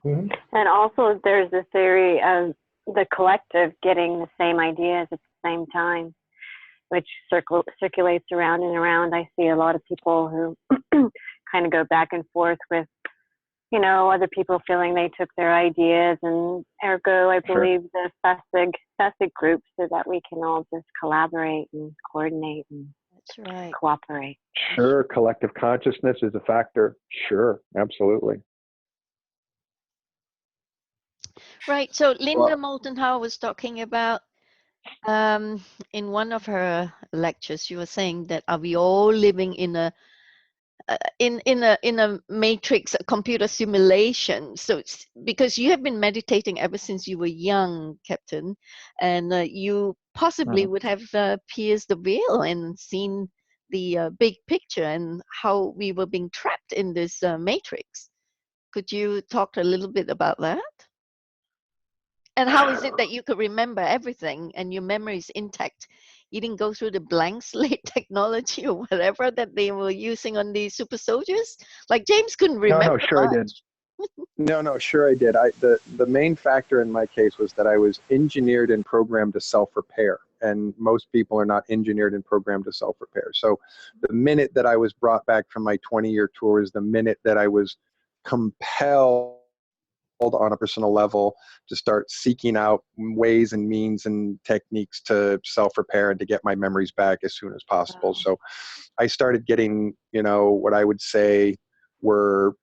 Mm-hmm. And also there's the theory of the collective getting the same ideas at the same time, which circulates around and around. I see a lot of people who kind of go back and forth with, you know, other people feeling they took their ideas, and ergo, I believe the FESIG group, so that we can all just collaborate and coordinate and cooperate. Sure, collective consciousness is a factor. Sure, absolutely. Right. So Linda Moulton Howe was talking about in one of her lectures. She was saying that are we all living in a matrix, a computer simulation? So it's because you have been meditating ever since you were young, Captain, and you possibly would have pierced the veil and seen the big picture and how we were being trapped in this matrix. Could you talk a little bit about that? And how is it that you could remember everything and your memory is intact? You didn't go through the blank slate technology or whatever that they were using on the super soldiers? Like James couldn't remember. No, sure I did. No, sure I did. The main factor in my case was that I was engineered and programmed to self-repair. And most people are not engineered and programmed to self-repair. So the minute that I was brought back from my 20-year tour is the minute that I was compelled on a personal level to start seeking out ways and means and techniques to self-repair and to get my memories back as soon as possible. So I started getting, you know, what I would say were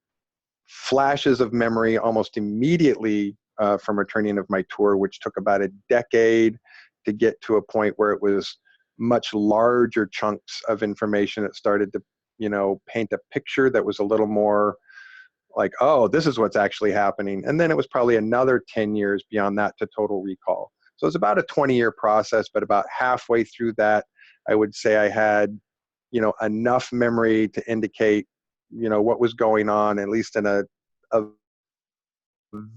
flashes of memory almost immediately from returning of my tour, which took about a decade to get to a point where it was much larger chunks of information that started to, you know, paint a picture that was a little more like, oh, this is what's actually happening. And then it was probably another 10 years beyond that to total recall. So it's about a 20-year process, but about halfway through that, I would say I had, you know, enough memory to indicate, you know, what was going on, at least in a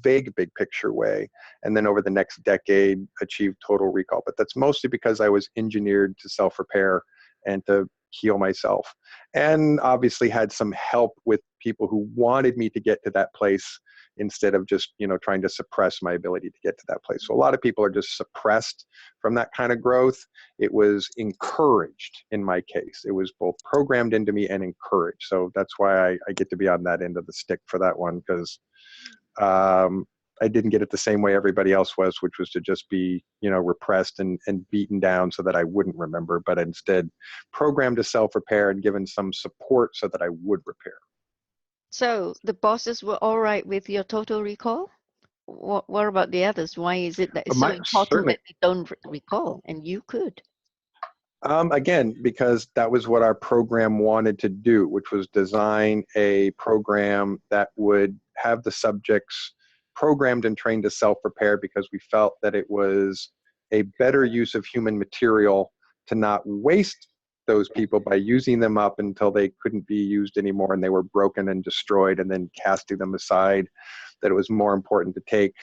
vague big picture way. And then over the next decade, achieved total recall. But that's mostly because I was engineered to self-repair and to heal myself, and obviously had some help with people who wanted me to get to that place instead of just, you know, trying to suppress my ability to get to that place. So a lot of people are just suppressed from that kind of growth. It was encouraged in my case. It was both programmed into me and encouraged. So that's why I get to be on that end of the stick for that one, because I didn't get it the same way everybody else was, which was to just be, you know, repressed and beaten down so that I wouldn't remember, but instead programmed to self-repair and given some support so that I would repair. So the bosses were all right with your total recall? What about the others? Why is it that it's so important that they don't recall and you could? Again, because that was what our program wanted to do, which was design a program that would have the subjects programmed and trained to self-repair, because we felt that it was a better use of human material to not waste those people by using them up until they couldn't be used anymore and they were broken and destroyed and then casting them aside, that it was more important to take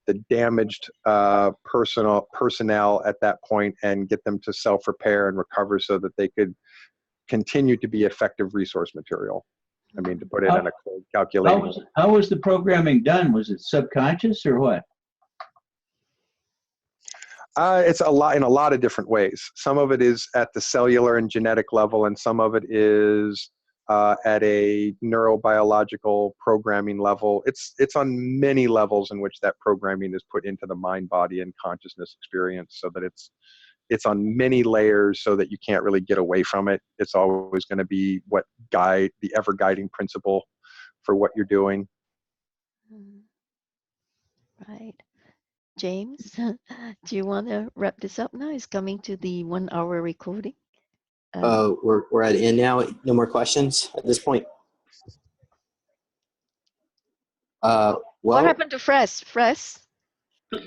the damaged personnel at that point and get them to self-repair and recover so that they could continue to be effective resource material. I mean, to put it in a cold calculating. How was the programming done? Was it subconscious or what? It's in a lot of different ways. Some of it is at the cellular and genetic level, and some of it is at a neurobiological programming level. It's on many levels in which that programming is put into the mind, body, and consciousness experience, so that it's on many layers, so that you can't really get away from it. It's always going to be the ever guiding principle for what you're doing. Right. James, do you want to wrap this up now? It's coming to the 1 hour recording. We're at the end now. No more questions at this point. Well, what happened to Fres?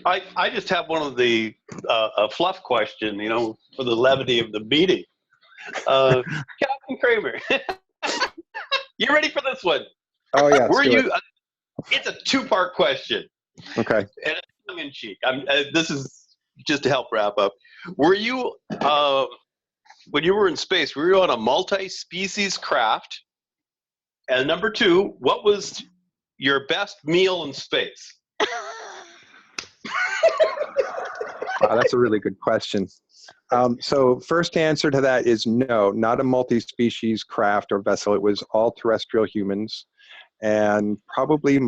I just have one of the a fluff question, you know, for the levity of the meeting. Captain Cramer, you ready for this one? Oh yeah. Were you? It's a two-part question. Okay. And it's tongue in cheek. This is just to help wrap up. Were you, when you were in space, were you on a multi-species craft? And number two, what was your best meal in space? Wow, that's a really good question. So first answer to that is no, not a multi-species craft or vessel. It was all terrestrial humans. And probably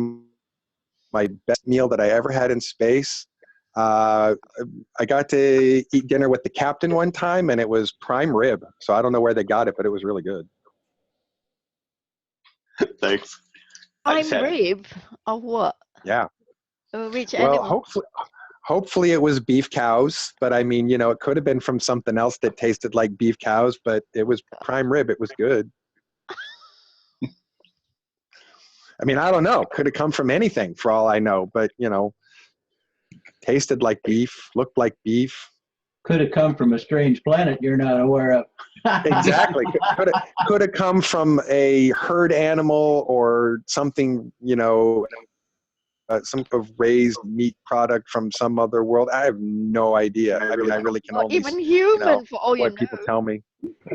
my best meal that I ever had in space, I got to eat dinner with the captain one time, and it was prime rib. So I don't know where they got it, but it was really good. Thanks. Prime rib of what? Yeah. Which well, animal? hopefully it was beef cows, but I mean, you know, it could have been from something else that tasted like beef cows, but it was prime rib. It was good. I mean, I don't know. Could have come from anything for all I know, but you know, tasted like beef, looked like beef. Could have come from a strange planet you're not aware of. Exactly. Could have come from a herd animal or something, you know, some of raised meat product from some other world. I have no idea. I mean, I really can only even human for all you what know. people tell me.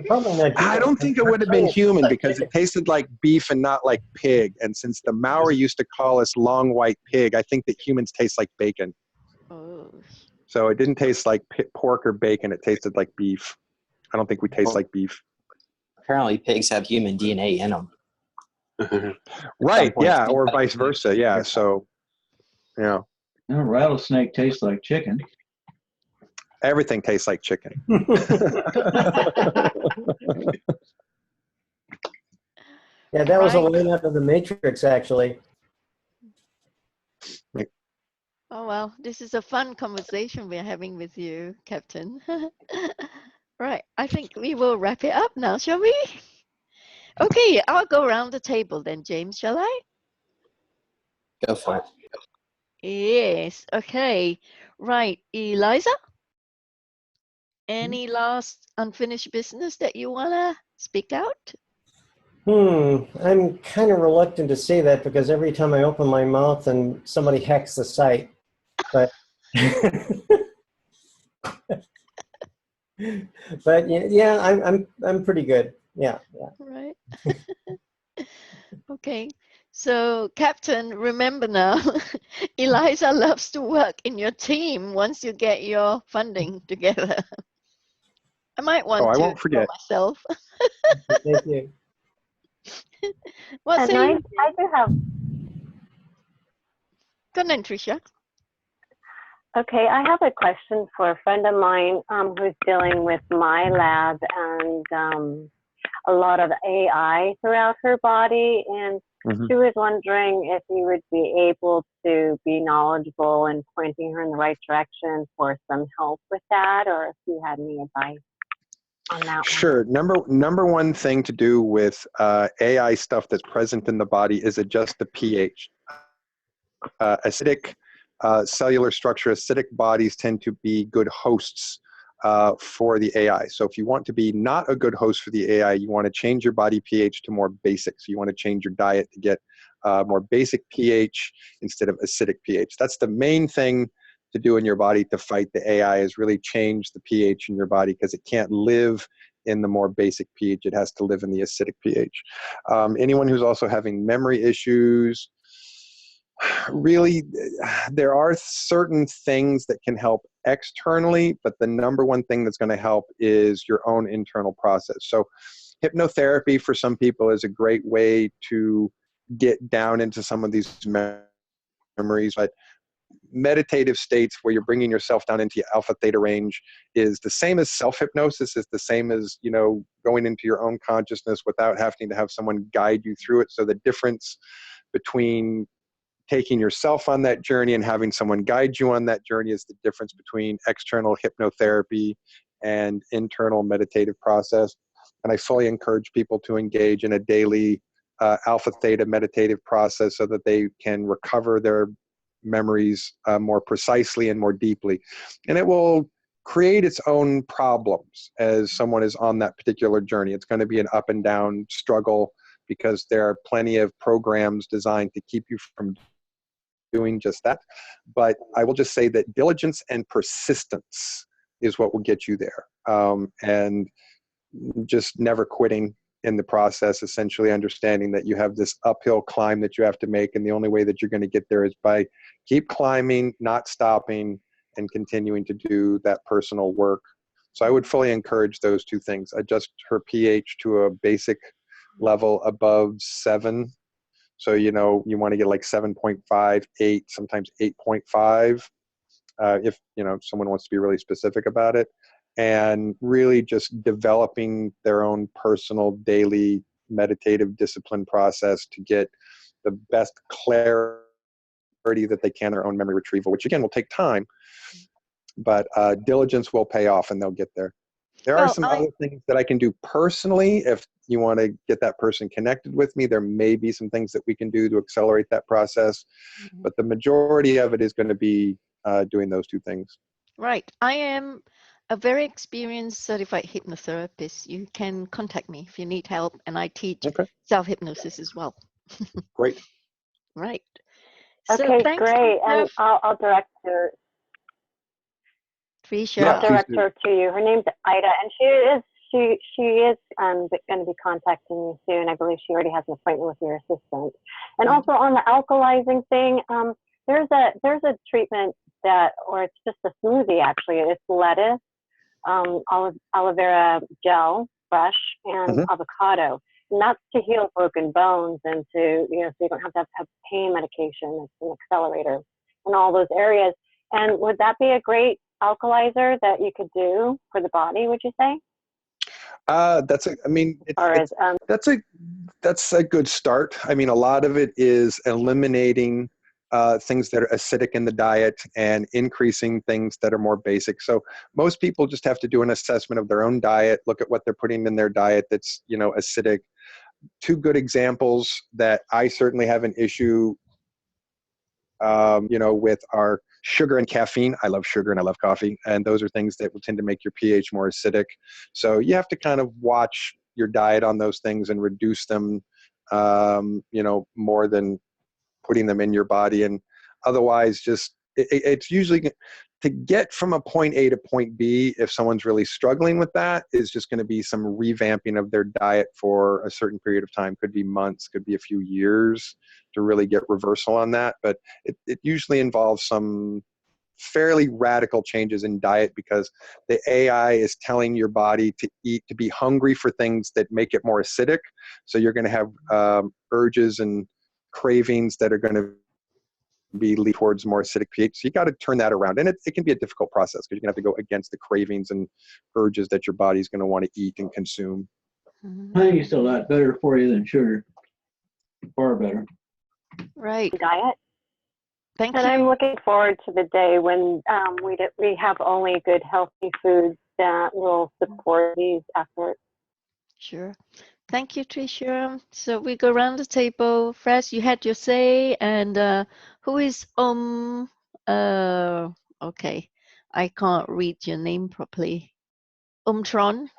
Probably not I don't think it would have been human because it tasted like beef and not like pig. And since the Maori used to call us long white pig, I think that humans taste like bacon. Oh. So it didn't taste like pork or bacon. It tasted like beef. I don't think we taste like beef. Apparently pigs have human DNA in them. Right, yeah, or vice versa, yeah. So, yeah. No, rattlesnake tastes like chicken. Everything tastes like chicken. Yeah, that was a line out of the Matrix, actually. Oh, well, this is a fun conversation we're having with you, Captain. Right, I think we will wrap it up now, shall we? Okay, I'll go around the table then, James, shall I? Go for it. Yes, okay. Right, Eliza? Any last unfinished business that you want to speak out? I'm kind of reluctant to say that because every time I open my mouth and somebody hacks the site. But but yeah, I'm pretty good. Yeah. Right. Okay. So, Captain, remember now, Eliza loves to work in your team once you get your funding together. I might want I to won't forget myself. Thank you. What's and I do have. Go on, Trishia. Okay, I have a question for a friend of mine who's dealing with my lab and a lot of AI throughout her body, and she was wondering if you would be able to be knowledgeable and pointing her in the right direction for some help with that, or if you had any advice on that. Sure. Number one thing to do with AI stuff that's present in the body is adjust the pH. Acidic cellular structure, acidic bodies tend to be good hosts for the AI. So if you want to be not a good host for the AI, you want to change your body pH to more basic. So you want to change your diet to get more basic pH instead of acidic pH. That's the main thing to do in your body to fight the AI, is really change the pH in your body, because it can't live in the more basic pH. It has to live in the acidic pH. Anyone who's also having memory issues, really, there are certain things that can help externally, but the number one thing that's going to help is your own internal process. So hypnotherapy for some people is a great way to get down into some of these memories, but meditative states where you're bringing yourself down into your alpha theta range is the same as self-hypnosis, is the same as, you know, going into your own consciousness without having to have someone guide you through it. So the difference between taking yourself on that journey and having someone guide you on that journey is the difference between external hypnotherapy and internal meditative process. And I fully encourage people to engage in a daily alpha theta meditative process so that they can recover their memories more precisely and more deeply. And it will create its own problems as someone is on that particular journey. It's going to be an up and down struggle, because there are plenty of programs designed to keep you from doing just that. But I will just say that diligence and persistence is what will get you there. And just never quitting in the process, essentially understanding that you have this uphill climb that you have to make, and the only way that you're going to get there is by keep climbing, not stopping, and continuing to do that personal work. So I would fully encourage those two things. Adjust her pH to a basic level above 7. So, you know, you want to get like 7.5, 8, sometimes 8.5, if, you know, someone wants to be really specific about it. And really just developing their own personal daily meditative discipline process to get the best clarity that they can, their own memory retrieval, which again will take time, but diligence will pay off and they'll get there. There are some other things that I can do personally. If you want to get that person connected with me, there may be some things that we can do to accelerate that process, but the majority of it is going to be doing those two things. Right. I am a very experienced certified hypnotherapist. You can contact me if you need help, and I teach self-hypnosis as well. Great. Right. Okay, so great. And I'll direct her. Trishia. I'll direct her to you. Her name's Ida, and she is going to be contacting you soon. I believe she already has an appointment with your assistant. And also on the alkalizing thing, there's a treatment that, or it's just a smoothie actually. It's lettuce, aloe vera gel, fresh, and avocado. And that's to heal broken bones and to, you know, so you don't have to have pain medication. It's an accelerator in all those areas. And would that be a great alkalizer that you could do for the body, would you say? That's a good start. I mean, a lot of it is eliminating things that are acidic in the diet and increasing things that are more basic. So most people just have to do an assessment of their own diet, look at what they're putting in their diet that's, you know, acidic. Two good examples that I certainly have an issue, you know, with are sugar and caffeine. I love sugar and I love coffee, and those are things that will tend to make your pH more acidic. So you have to kind of watch your diet on those things and reduce them, you know, more than putting them in your body. And otherwise, just it's usually to get from a point A to point B, if someone's really struggling with that, is just going to be some revamping of their diet for a certain period of time. Could be months, could be a few years to really get reversal on that. But it usually involves some fairly radical changes in diet, because the AI is telling your body to eat, to be hungry for things that make it more acidic. So you're going to have urges and cravings that are going to be lead towards more acidic pH. So you got to turn that around. And it can be a difficult process, because you're going to have to go against the cravings and urges that your body's going to want to eat and consume. Honey's still a lot better for you than sugar. Far better. Right. Diet. Thank and you. I'm looking forward to the day when we have only good, healthy foods that will support these efforts. Sure. Thank you, Trishia. So we go around the table. Fresh, you had your say, and who is okay, I can't read your name properly. Tron,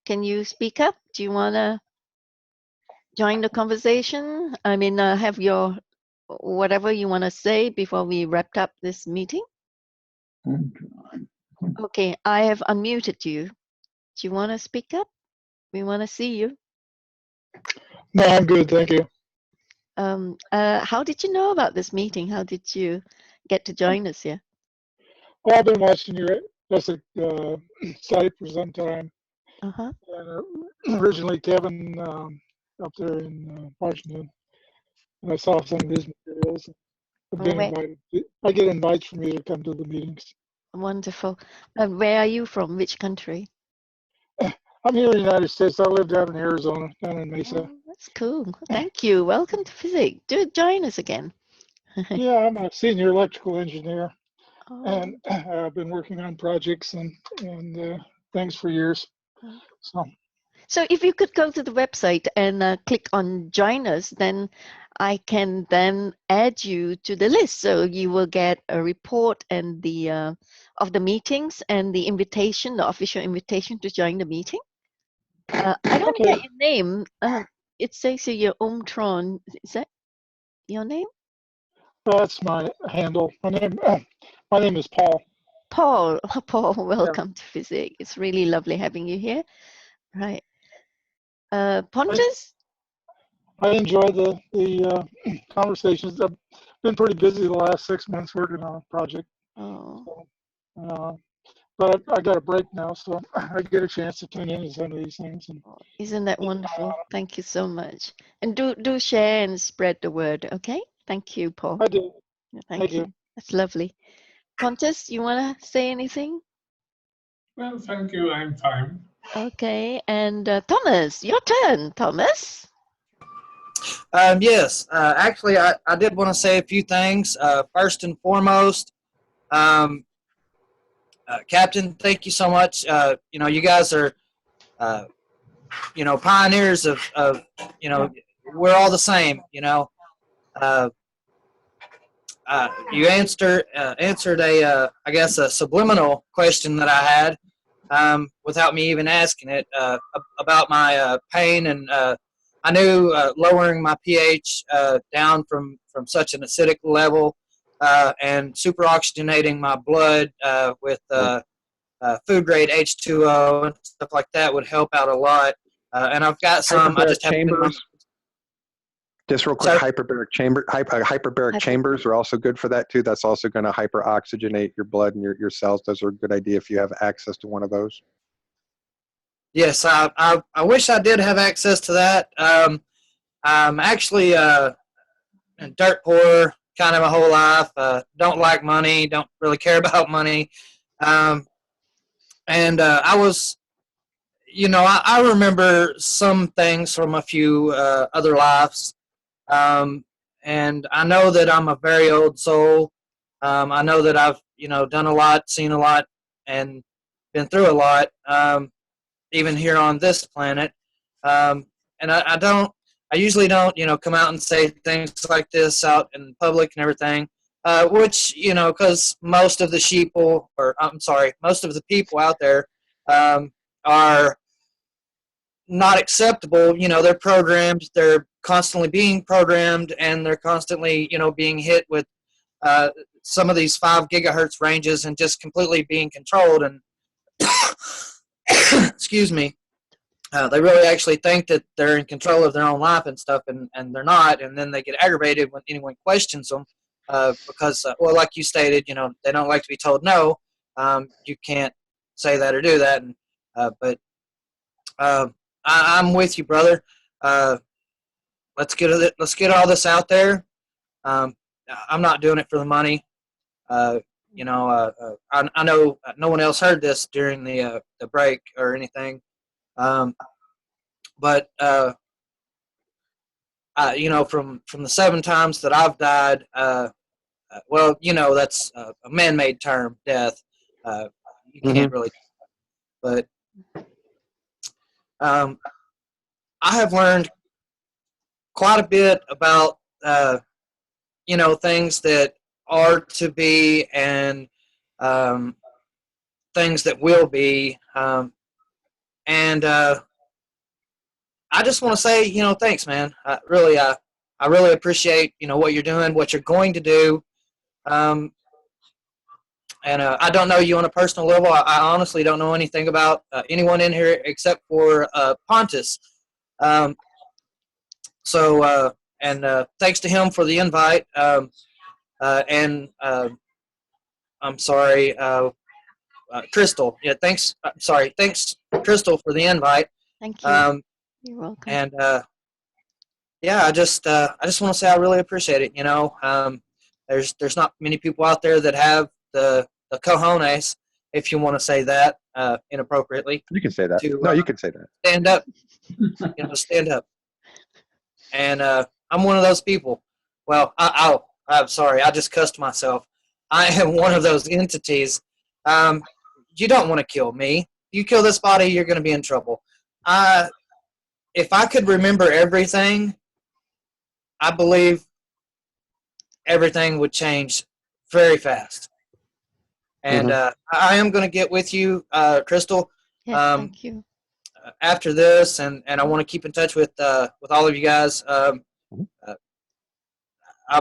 can you speak up? Do you wanna join the conversation? I mean, have your whatever you want to say before we wrapped up this meeting? Okay, I have unmuted you. Do you want to speak up? We want to see you. No, I'm good, thank you. How did you know about this meeting? How did you get to join us here? Well, I've been watching your FESIG site for some time. Uh-huh. And, originally, Kevin up there in Washington, and I saw some of his materials. I've been invited. I get invites from you to come to the meetings. Wonderful. And where are you from? Which country? I'm here in the United States. I lived out in Arizona, down in Mesa. Oh, that's cool. Thank you. Welcome to FESIG. Do join us again. Yeah, I'm a senior electrical engineer, Oh. and I've been working on projects and things for years. So if you could go to the website and click on join us, then I can then add you to the list. So you will get a report and the of the meetings and the invitation, the official invitation to join the meeting. I don't get your name. It says here your Omtron. Is that your name? That's my handle. My name is Paul. Paul. Paul, welcome to FESIG. It's really lovely having you here. Right. Pontus? I enjoy the conversations. I've been pretty busy the last 6 months working on a project. Oh. So, but I got a break now, so I get a chance to tune in to some of these things. And isn't that wonderful? Thank you so much. And do share and spread the word, okay? Thank you, Paul. I do. Thank you. That's lovely. Pontus, you want to say anything? Well, thank you. I'm fine. Okay. And Thomas, your turn, Thomas. Yes, actually, I did want to say a few things. First and foremost, Captain, thank you so much. You know, you guys are, you know, pioneers of, you know, we're all the same, you know. You answered a, I guess, a subliminal question that I had without me even asking it about my pain. And I knew lowering my pH down from such an acidic level and superoxygenating my blood with food grade H2O and stuff like that would help out a lot. And I've got some. I just have chambers. Just real quick, hyperbaric chambers are also good for that too. That's also going to hyperoxygenate your blood and your cells. Those are a good idea if you have access to one of those. Yes, I wish I did have access to that. I'm actually dirt poor kind of my whole life. Don't like money. Don't really care about money. And I was, you know, I remember some things from a few other lives. And I know that I'm a very old soul. I know that I've, you know, done a lot, seen a lot, and been through a lot, even here on this planet. And I usually don't, you know, come out and say things like this out in public and everything, which, you know, because most of the sheeple, or I'm sorry, most of the people out there are not acceptable. You know, they're programmed, they're constantly being programmed, and they're constantly, you know, being hit with some of these 5 gigahertz ranges and just completely being controlled. And excuse me, they really actually think that they're in control of their own life and stuff, and they're not. And then they get aggravated when anyone questions them because, well, like you stated, you know, they don't like to be told no. You can't say that or do that. And but I'm with you, brother. Let's get all this out there. I'm not doing it for the money. You know, I know no one else heard this during the break or anything. But you know, from the 7 times that I've died, well, you know, that's a man-made term, death. You can't really, but I have learned quite a bit about, you know, things that are to be and things that will be. And I just want to say, you know, thanks, man. I really appreciate, you know, what you're doing, what you're going to do. And I don't know you on a personal level. I honestly don't know anything about anyone in here except for Pontus. Thanks to him for the invite. I'm sorry, Crystal. Yeah, thanks. Thanks, Crystal, for the invite. Thank you. You're welcome. And yeah, I just want to say I really appreciate it. You know, there's not many people out there that have the cojones, if you want to say that inappropriately. You can say that. No, you can say that. Stand up. You know, stand up. And I'm one of those people. Well, I'm sorry, I just cussed myself. I am one of those entities. You don't want to kill me. You kill this body, you're going to be in trouble. If I could remember everything, I believe everything would change very fast. And I am going to get with you, Crystal. Yes, thank you. After this, and I want to keep in touch with all of you guys. I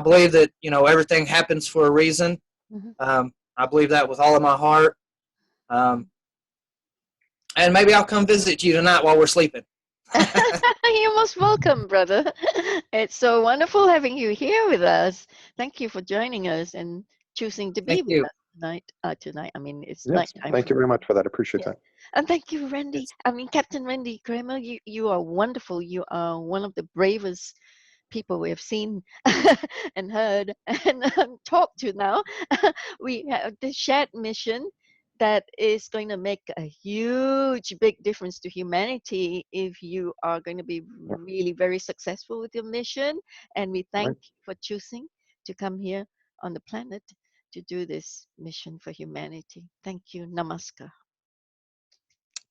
believe that, you know, everything happens for a reason. I believe that with all of my heart. And maybe I'll come visit you tonight while we're sleeping. You're most welcome, brother. It's so wonderful having you here with us. Thank you for joining us and choosing to be with us tonight. I mean, it's nighttime. Thank you very much for that. Appreciate that. And thank you, Randy. I mean, Captain Randy Cramer, you are wonderful. You are one of the bravest people we have seen and heard and talked to now. We have the shared mission that is going to make a huge, big difference to humanity if you are going to be really very successful with your mission. And we thank you for choosing to come here on the planet to do this mission for humanity. Thank you. Namaskar.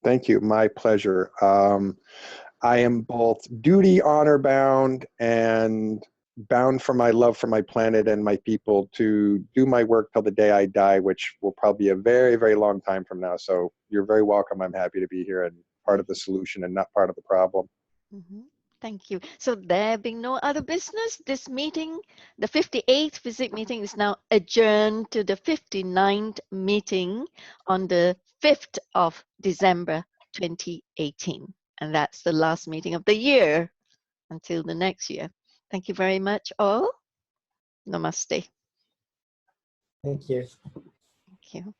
Thank you. My pleasure. I am both duty honor bound and bound for my love for my planet and my people to do my work till the day I die, which will probably be a very, very long time from now. So you're very welcome. I'm happy to be here and part of the solution and not part of the problem. Thank you. So there being no other business, this meeting, the 58th FESIG meeting, is now adjourned to the 59th meeting on the 5th of December 2018. And that's the last meeting of the year until the next year. Thank you very much, all. Namaste. Thank you. Thank you.